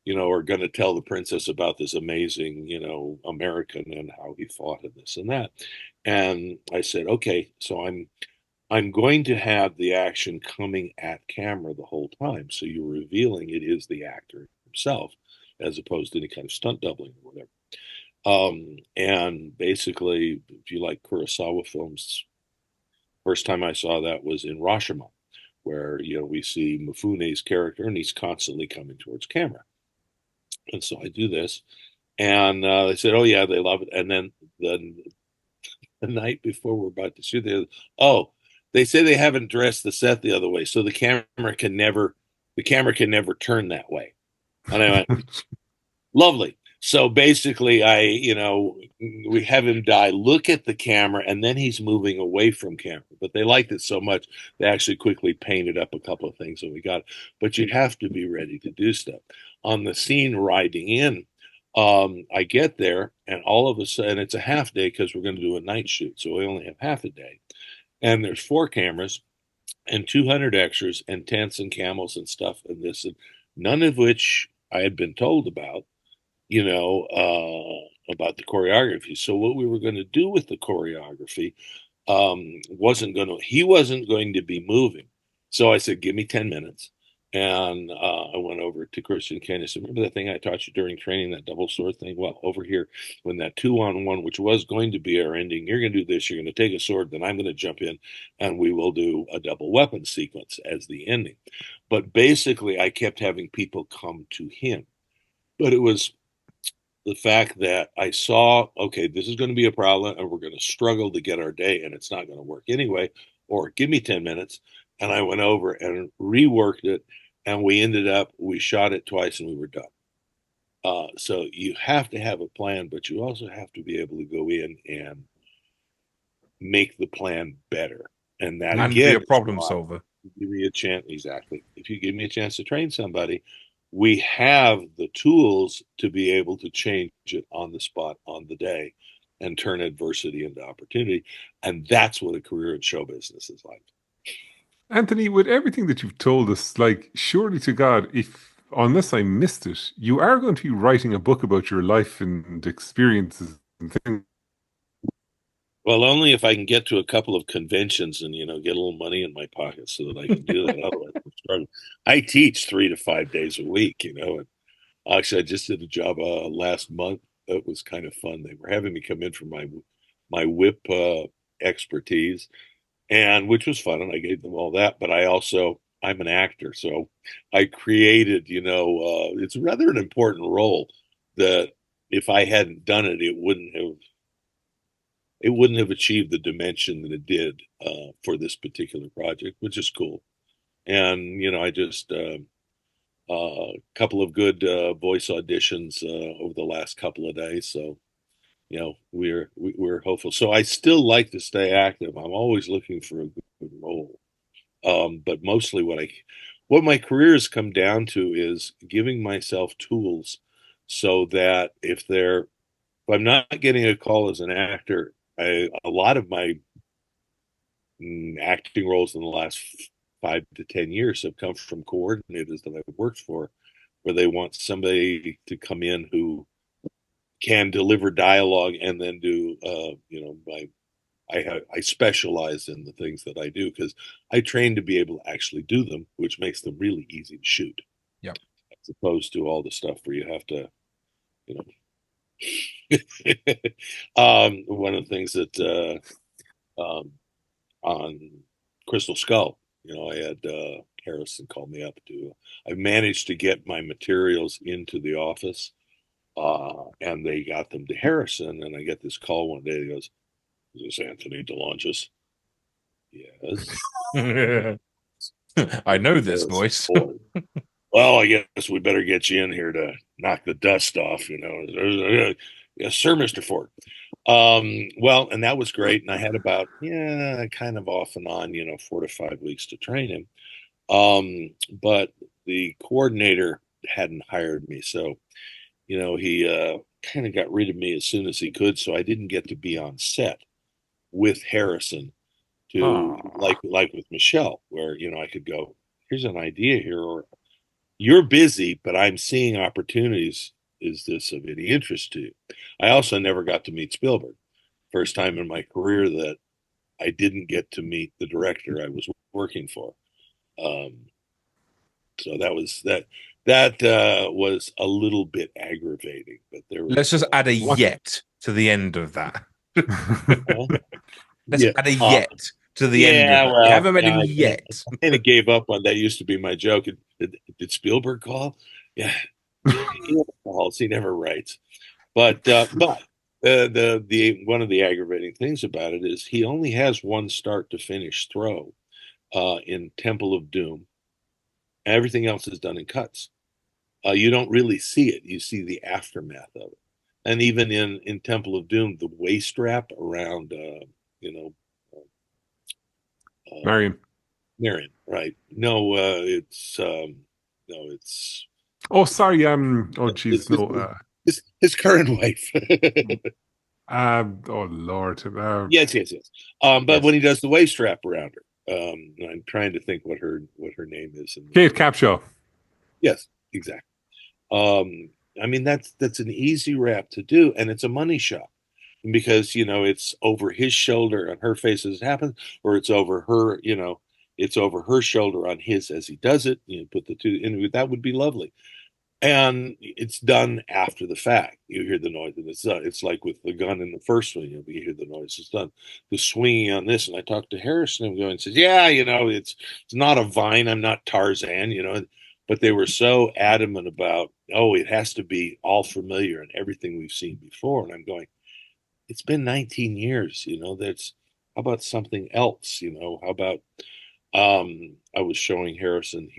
are going to tell the princess about this amazing, American and how he fought and this and that. And I said, okay, so I'm I'm going to have the action coming at camera the whole time. So you're revealing it is the actor himself, as opposed to any kind of stunt doubling or whatever. And basically, if you like Kurosawa films, first time I saw that was in Rashomon, where we see Mifune's character and he's constantly coming towards camera. And so I do this, and they said, "Oh yeah, they love it." And then the night before we're about to shoot, they say they haven't dressed the set the other way, so the camera can never turn that way. And I went, lovely. So basically, we have him look at the camera, and then he's moving away from camera. But they liked it so much, they actually quickly painted up a couple of things, and we got it. But you have to be ready to do stuff. On the scene riding in, I get there, and all of a sudden, it's a half day because we're going to do a night shoot, so we only have half a day. And there's 4 cameras and 200 extras and tents and camels and stuff and this, and none of which I had been told about, about the choreography. So what we were going to do with the choreography he wasn't going to be moving. So I said, give me 10 minutes. And I went over to Christian Kane. I said, remember that thing I taught you during training, that double sword thing? Well, over here, when that 2-on-1, which was going to be our ending, you're going to do this. You're going to take a sword, then I'm going to jump in, and we will do a double weapon sequence as the ending. But basically, I kept having people come to him. But it was the fact that I saw, okay, this is going to be a problem, and we're going to struggle to get our day, and it's not going to work anyway, or give me 10 minutes. And I went over and reworked it, and we shot it twice, and we were done. So you have to have a plan, but you also have to be able to go in and make the plan better. And that, And again, be a problem solver. give me a chance. Exactly. If you give me a chance to train somebody, we have the tools to be able to change it on the spot, on the day, and turn adversity into opportunity. And that's what a career in show business is like. Anthony, with everything that you've told us, like, surely to God, unless I missed it, you are going to be writing a book about your life and experiences and things. Well, only if I can get to a couple of conventions and, get a little money in my pocket so that I can do that. Otherwise, I'm struggling. I teach 3 to 5 days a week, and actually, I just did a job last month. It was kind of fun. They were having me come in for my whip expertise, and which was fun, and I gave them all that. But I'm an actor, so I created, it's rather an important role that if I hadn't done it, it wouldn't have achieved the dimension that it did for this particular project, which is cool. And I just a couple of good voice auditions over the last couple of days, so we're hopeful. So I still like to stay active. I'm always looking for a good role, but mostly what my career has come down to is giving myself tools so that if I'm not getting a call as an actor, a lot of my acting roles in the last 5 to 10 years have come from coordinators that I've worked for, where they want somebody to come in who can deliver dialogue and then do, I specialize in the things that I do because I train to be able to actually do them, which makes them really easy to shoot. Yep. As opposed to all the stuff where you have to, one of the things that on Crystal Skull, I had Harrison call me up I managed to get my materials into the office, and they got them to Harrison, and I get this call one day. He goes, "Is this Anthony De Longis?" Yes. I know this voice. Well, I guess we better get you in here to knock the dust off, Yes, sir, Mr. Ford. Well, and that was great. And I had about, kind of off and on, 4 to 5 weeks to train him. But the coordinator hadn't hired me. So, he kind of got rid of me as soon as he could. So I didn't get to be on set with Harrison like with Michelle, where, I could go, here's an idea here, or you're busy, but I'm seeing opportunities. Is this of any interest to you? I also never got to meet Spielberg. First time in my career that I didn't get to meet the director I was working for. So that was that. That was a little bit aggravating, but there Let's was just add a What? yet to the end of that. Let's yeah, add a yet to the end of yeah. that. You Well, haven't met yeah, him I yet. kind of gave up on that. Used to be my joke. Did Spielberg call? Yeah, he never calls. He never writes. But the one of the aggravating things about it is he only has one start to finish throw in Temple of Doom. Everything else is done in cuts. You don't really see it. You see the aftermath of it. And even in Temple of Doom, the waist strap around, you know, Marion. Marion, right? No, no, it's Oh, sorry. Oh, it's jeez. No. his current wife. Oh Lord. Yes, yes, yes. But Yes. when he does the waist strap around her, I'm trying to think what her name is. Kate Capshaw. Yes, exactly. I mean that's an easy wrap to do, and it's a money shot because it's over his shoulder on her face as it happens, or it's over her, it's over her shoulder on his as he does it. Put the two in. That would be lovely, and it's done after the fact. You hear the noise, and it's done. It's like with the gun in the first one. You hear the noise. It's done. The swinging on this, and I talked to Harrison and going, says, "Yeah, it's not a vine. I'm not Tarzan, But they were so adamant about, oh, it has to be all familiar and everything we've seen before. And I'm going, it's been 19 years, That's how about something else, How about I was showing Harrison,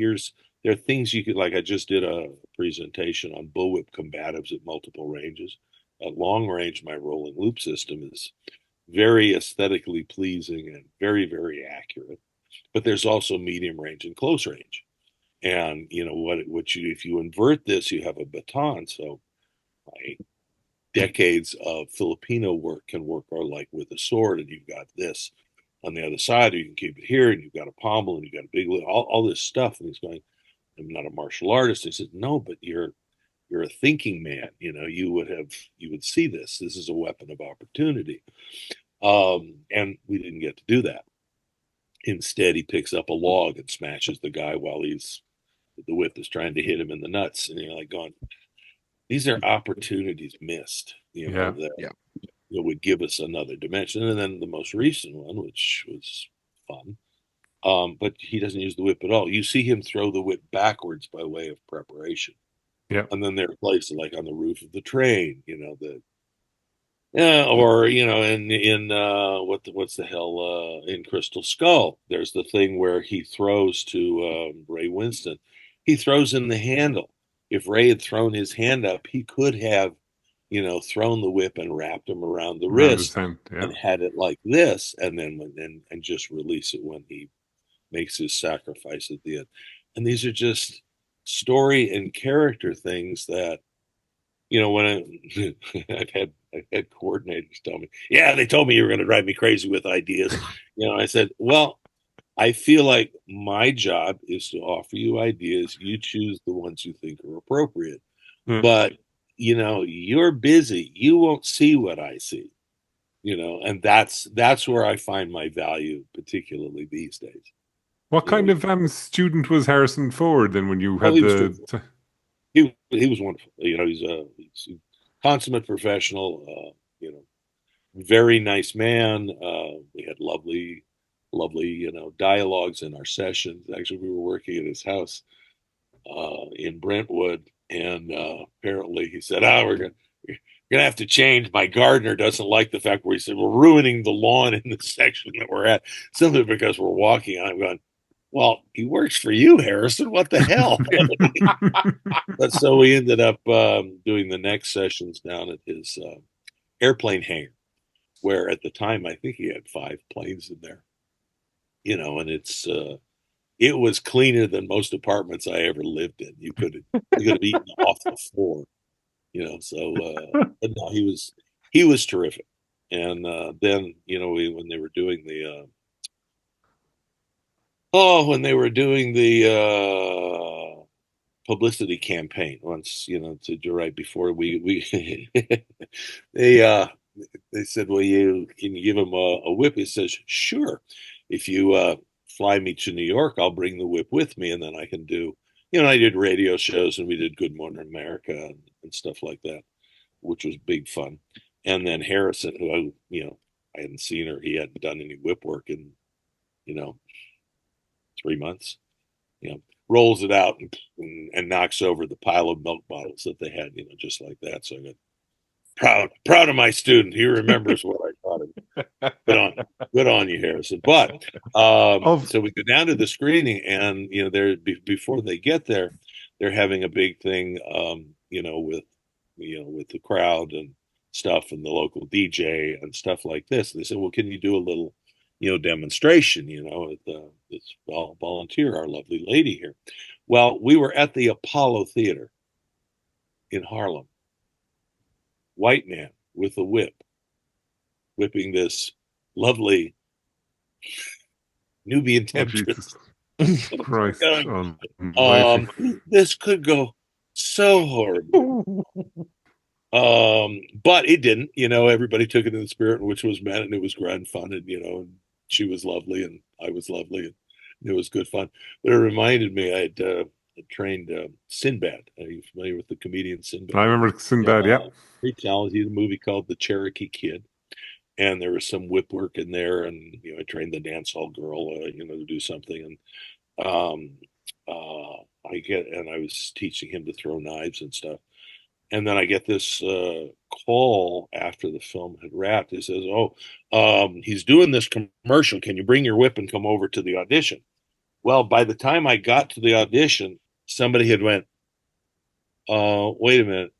there are things you could, like, I just did a presentation on bullwhip combatives at multiple ranges. At long range, my rolling loop system is very aesthetically pleasing and very, very accurate. But there's also medium range and close range. And what you if you invert this, you have a baton. So my decades of Filipino work can work or like with a sword, and you've got this on the other side, or you can keep it here, and you've got a pommel, and you've got a big all this stuff. And he's going, I'm not a martial artist. He said, no, but you're a thinking man. You would see this. This is a weapon of opportunity. And we didn't get to do that. Instead, he picks up a log and smashes the guy while the whip is trying to hit him in the nuts. And you're like going, these are opportunities missed, Yeah. that Yeah. would give us another dimension. And then the most recent one, which was fun, but he doesn't use the whip at all. You see him throw the whip backwards by way of preparation. Yeah. And then there are places like on the roof of the train, or in what's the hell in Crystal Skull. There's the thing where he throws to Ray Winston. He throws in the handle. If Ray had thrown his hand up, he could have, thrown the whip and wrapped him around the Around his wrist hand. Yeah. and had it like this, and then and just release it when he makes his sacrifice at the end. And these are just story and character things that when I've had coordinators tell me, yeah, they told me you were going to drive me crazy with ideas. I said, well, I feel like my job is to offer you ideas. You choose the ones you think are appropriate. Yeah. But, you're busy. You won't see what I see, and that's where I find my value, particularly these days. What kind of student was Harrison Ford then when you had He was the? he was wonderful. He's a consummate professional. Very nice man. We had lovely, dialogues in our sessions. Actually, we were working at his house in Brentwood, and apparently he said, we're gonna have to change. My gardener doesn't like the fact where he said we're ruining the lawn in the section that we're at simply because we're walking. I'm going, well, he works for you, Harrison. What the hell? But so we ended up doing the next sessions down at his airplane hangar, where at the time I think he had 5 planes in there. And it was cleaner than most apartments I ever lived in. You could have eaten off the floor. So but no, he was terrific. And then when they were doing the publicity campaign once, right before we they they said, well, can you give him a whip? He says, sure. If you fly me to New York, I'll bring the whip with me, and then I can do, I did radio shows, and we did Good Morning America and stuff like that, which was big fun. And then Harrison, who I hadn't seen or he hadn't done any whip work in, 3 months, rolls it out and knocks over the pile of milk bottles that they had, just like that. So I got proud of my student. He remembers what I taught him. Good on you, Harrison. But so we go down to the screening, and before they get there, they're having a big thing, with the crowd and stuff, and the local DJ and stuff like this. And they said, "Well, can you do a little, demonstration? Let's volunteer our lovely lady here." Well, we were at the Apollo Theater in Harlem. White man with a whip, whipping this lovely Nubian temptress. Christ. This could go so horrible. But it didn't, everybody took it in the spirit in which was meant, and it was grand fun, and and she was lovely and I was lovely, and it was good fun. But it reminded me, I had trained Sinbad. Are you familiar with the comedian Sinbad? I remember Sinbad, yeah. Pretty talented. He had a movie called The Cherokee Kid, and there was some whip work in there, and I trained the dance hall girl, to do something, and I was teaching him to throw knives and stuff. And then I get this call after the film had wrapped. He says, he's doing this commercial. Can you bring your whip and come over to the audition? Well, by the time I got to the audition, somebody had went, wait a minute,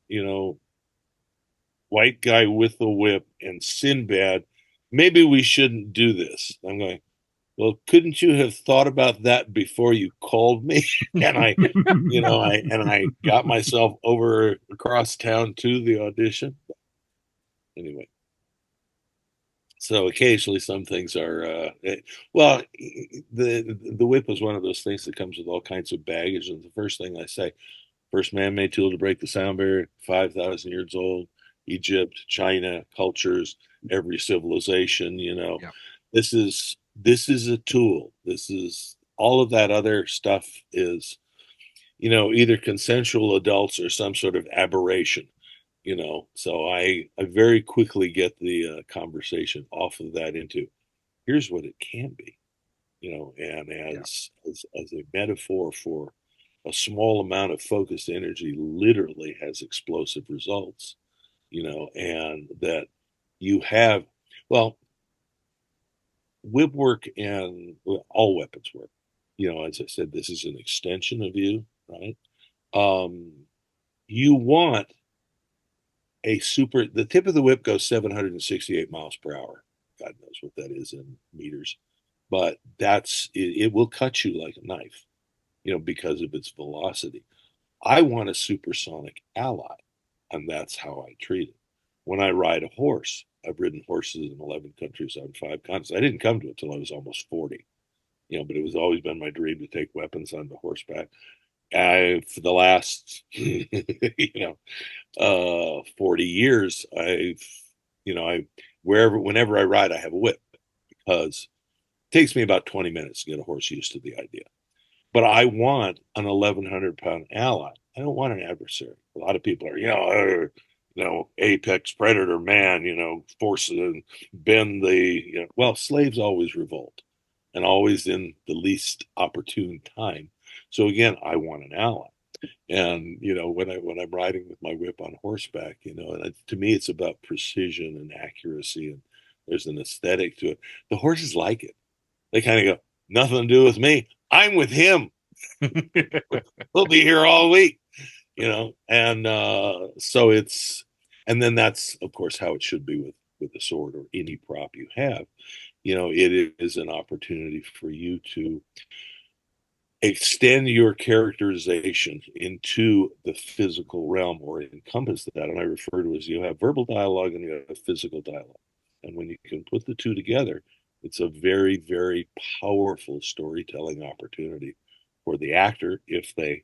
white guy with the whip and Sinbad, maybe we shouldn't do this. I'm going, well, couldn't you have thought about that before you called me? And I got myself over across town to the audition. Anyway, so occasionally some things are, the whip is one of those things that comes with all kinds of baggage. And the first thing I say, first man-made tool to break the sound barrier, 5,000 years old, Egypt, China, cultures, every civilization, Yeah. This is a tool. This is all of that other stuff is, either consensual adults or some sort of aberration, So I very quickly get the conversation off of that into here's what it can be, and as a metaphor for a small amount of focused energy literally has explosive results, and that you have, whip work and all weapons work. As I said, this is an extension of you, right? You want the tip of the whip goes 768 miles per hour. God knows what that is in meters, but it will cut you like a knife, because of its velocity. I want a supersonic ally, and that's how I treat it. When I ride a horse, I've ridden horses in 11 countries on 5 continents. I didn't come to it till I was almost 40, but it was always been my dream to take weapons on the horseback. For the last, 40 years, whenever I ride, I have a whip because it takes me about 20 minutes to get a horse used to the idea. But I want an 1,100-pound ally. I don't want an adversary. A lot of people are, apex predator man, force and bend the, slaves always revolt and always in the least opportune time. So again, I want an ally. And, when I'm riding with my whip on horseback, and to me, it's about precision and accuracy, and there's an aesthetic to it. The horses like it. They kind of go, nothing to do with me. I'm with him. We'll be here all week, and so and then that's of course how it should be with a sword or any prop you have. It is an opportunity for you to extend your characterization into the physical realm or encompass that. And I refer to as you have verbal dialogue and you have physical dialogue. And when you can put the two together, it's a very, very powerful storytelling opportunity for the actor if they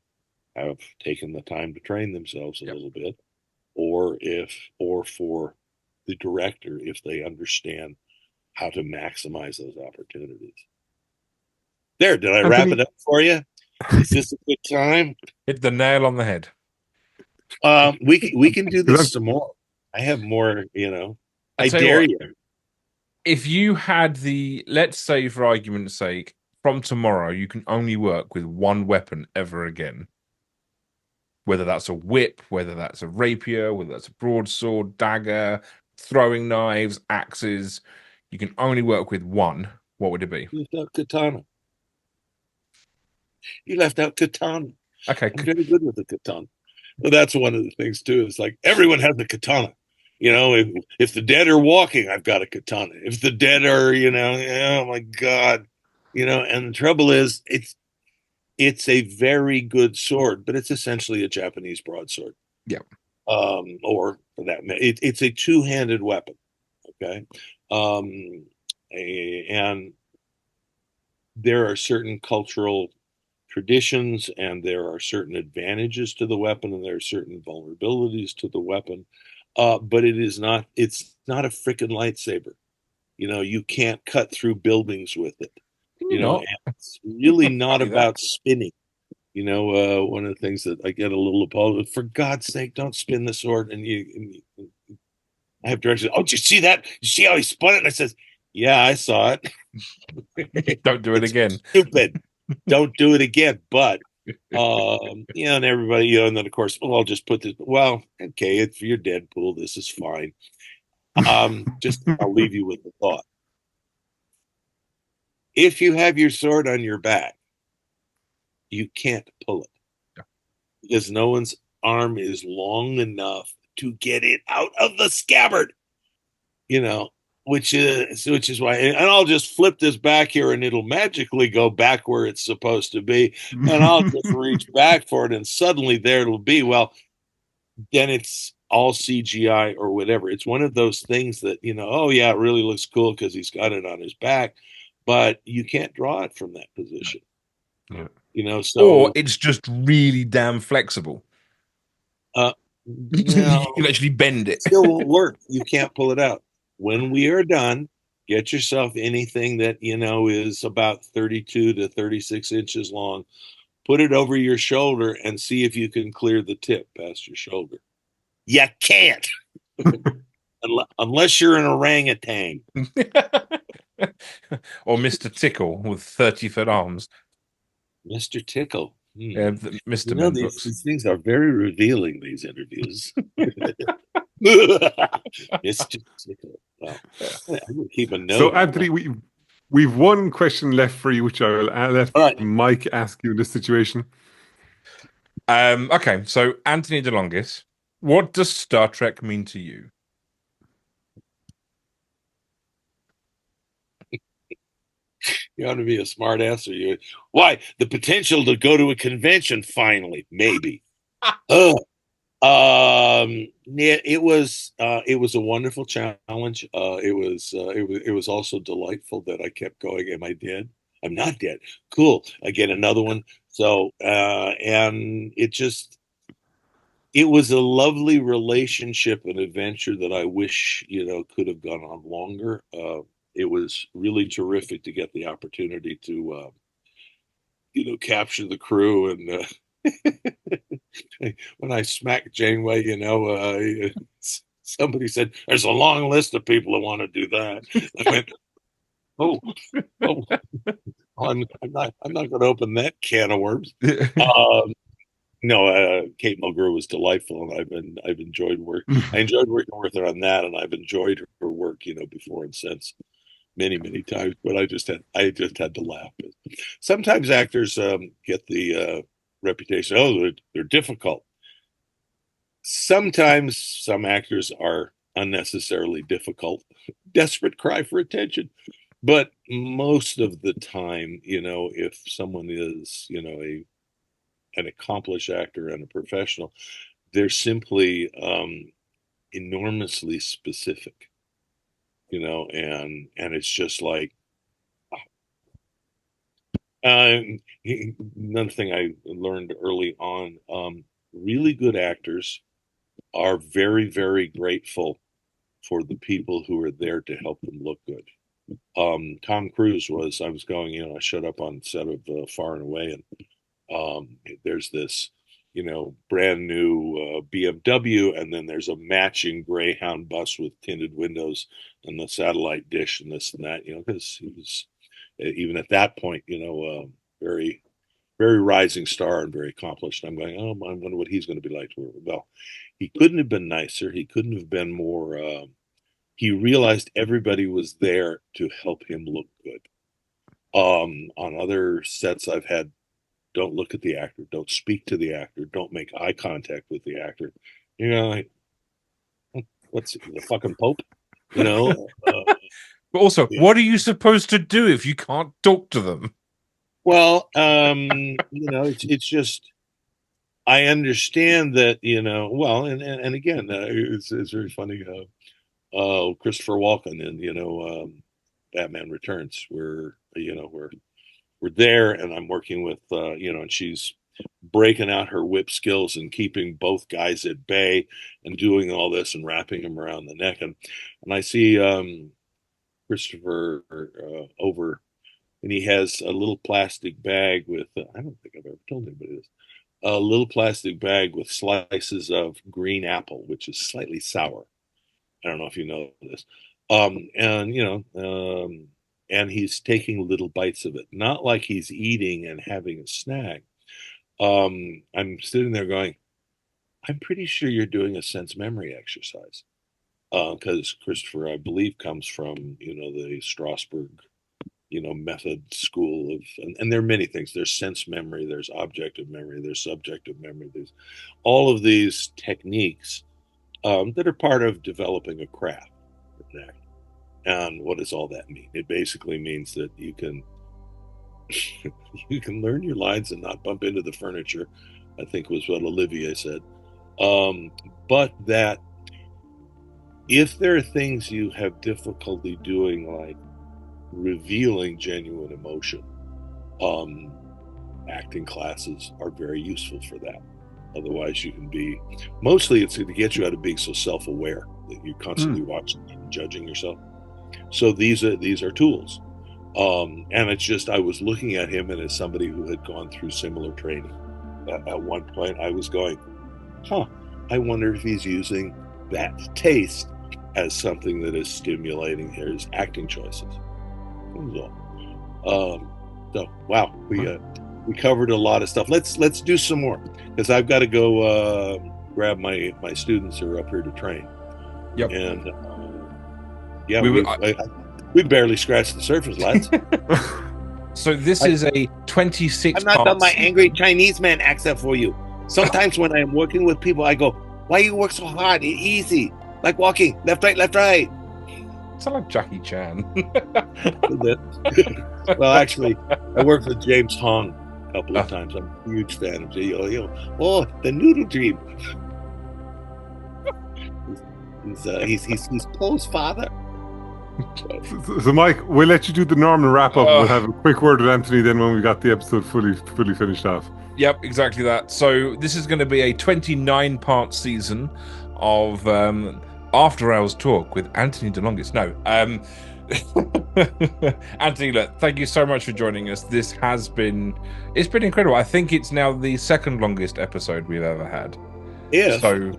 have taken the time to train themselves a little bit, or for the director if they understand how to maximize those opportunities. There, did I wrap it Anthony, up for you? Is this a good time? Hit the nail on the head. We can do this because some more. I have more, I I tell you dare what, you. if you had let's say for argument's sake, from tomorrow, you can only work with one weapon ever again. Whether that's a whip, whether that's a rapier, whether that's a broadsword, dagger, throwing knives, axes, you can only work with one. What would it be? You left out katana. You left out katana. Okay. I'm very good with the katana. Well, that's one of the things too. It's like everyone has a katana. If the dead are walking, I've got a katana. If the dead are, oh my God, and the trouble is, it's a very good sword, but it's essentially a Japanese broadsword. Yeah. Or for that, it's a two-handed weapon. Okay. And there are certain cultural traditions and there are certain advantages to the weapon and there are certain vulnerabilities to the weapon. But it's not a freaking lightsaber. You can't cut through buildings with it. Can you not? And it's really not Funny that. about spinning. One of the things that I get a little appalled, for God's sake, don't spin the sword. And I have directions. Oh, did you see that? You see how he spun it? And I says, yeah, I saw it. Don't do it again. Stupid. Don't do it again. But, and everybody, and then of course, I'll just put this, well, okay, if you're Deadpool, this is fine. I'll leave you with the thought. If you have your sword on your back, you can't pull it. Yeah. Because no one's arm is long enough to get it out of the scabbard. Which is why, and I'll just flip this back here and it'll magically go back where it's supposed to be. And I'll just reach back for it and suddenly there it'll be. Well, then it's all CGI or whatever. It's one of those things that, oh yeah, it really looks cool because he's got it on his back, but you can't draw it from that position. Yeah. Or it's just really damn flexible. No, you can actually bend it. Still won't work. You can't pull it out. When we are done, get yourself anything that is about 32 to 36 inches long. Put it over your shoulder and see if you can clear the tip past your shoulder. You can't, unless you're an orangutan or Mr. Tickle with 30-foot arms. Mr. Tickle. Yeah, Mr. Men books. These things are very revealing, these interviews. Mr. Tickle. Well, I'm going to keep a note. So, Anthony, we've one question left for you, which I will let Mike ask you in this situation. Okay, so Anthony De Longis, what does Star Trek mean to you? You ought to be a smart ass. Why? The potential to go to a convention finally, maybe. It was a wonderful challenge. It was also delightful that I kept going. Am I dead? I'm not dead. Cool. I get another one. So and it was a lovely relationship and adventure that I wish could have gone on longer. It was really terrific to get the opportunity to capture the crew and. When I smacked Janeway, somebody said, "There's a long list of people who want to do that." I went, "Oh, I'm not going to open that can of worms." No, Kate Mulgrew was delightful, and I've enjoyed I enjoyed working with her on that, and I've enjoyed her work, before and since many times. But I just had to laugh. Sometimes actors get the reputation. Oh, they're difficult. Sometimes some actors are unnecessarily difficult, desperate cry for attention. But most of the time, if someone is, an accomplished actor and a professional, they're simply enormously specific, and it's just like another thing I learned early on, really good actors are very, very grateful for the people who are there to help them look good. Tom Cruise I was going, I showed up on set of Far and Away, and there's this, brand new BMW, and then there's a matching Greyhound bus with tinted windows and the satellite dish and this and that, because he was, even at that point, very, very rising star and very accomplished. I'm going, oh, I wonder what he's going to be like. Well, he couldn't have been nicer. He couldn't have been more. He realized everybody was there to help him look good. On other sets I've had, don't look at the actor, don't speak to the actor, don't make eye contact with the actor. Like, what's the fucking Pope? But also, what are you supposed to do if you can't talk to them? Well, it's just, I understand that, well, and again, it's very funny. Christopher Walken in, Batman Returns, we're there, and I'm working with, and she's breaking out her whip skills and keeping both guys at bay and doing all this and wrapping them around the neck. And I see Christopher over, and he has a little plastic bag with, I don't think I've ever told anybody this, a little plastic bag with slices of green apple, which is slightly sour. I don't know if you know this. And he's taking little bites of it, not like he's eating and having a snack. I'm sitting there going, I'm pretty sure you're doing a sense memory exercise. Because Christopher, I believe, comes from, the Strasbourg, method school of, and there are many things. There's sense memory, there's objective memory, there's subjective memory. There's all of these techniques that are part of developing a craft. And what does all that mean? It basically means that you can learn your lines and not bump into the furniture, I think was what Olivier said. But that if there are things you have difficulty doing, like revealing genuine emotion, acting classes are very useful for that. Otherwise, you can be, mostly it's to get you out of being so self-aware that you're constantly watching and judging yourself. So these are tools. And it's just, I was looking at him, and as somebody who had gone through similar training, at one point I was going, I wonder if he's using that taste as something that is stimulating his acting choices. So wow, we covered a lot of stuff. Let's do some more, because I've got to go grab my students who are up here to train. Yep. And we barely scratched the surface, lads. So this is a 26. I'm not done my angry Chinese man accent for you. Sometimes when I'm working with people, I go, "Why you work so hard? It's easy, like walking left, right, left, right." Sound like Jackie Chan. Well, actually, I worked with James Hong a couple of times. I'm a huge fan of Oh, the Noodle Dream. He's Poe's father. So Mike, we'll let you do the normal wrap up. We'll have a quick word with Anthony then when we got the episode fully finished off. Yep, exactly that. So this is going to be a 29-part season of After Hours Talk with Anthony De Longis. No, Anthony, look, thank you so much for joining us. It's been incredible. I think it's now the second longest episode we've ever had. Yeah. So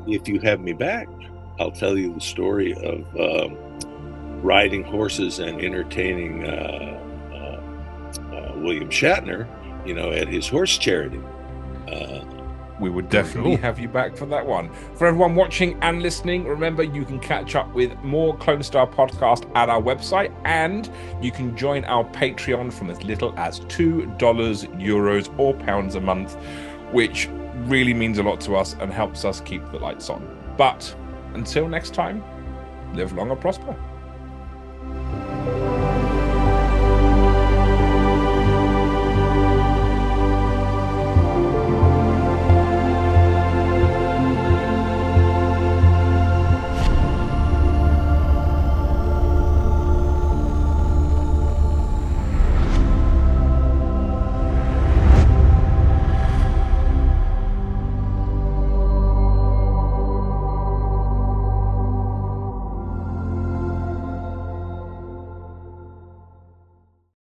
if you have me back, I'll tell you the story of riding horses and entertaining William Shatner, at his horse charity. We would definitely have you back for that one. For everyone watching and listening, remember you can catch up with more Clonestar Podcast at our website, and you can join our Patreon from as little as $2, euros, or pounds a month, which really means a lot to us and helps us keep the lights on. But until next time, live long and prosper.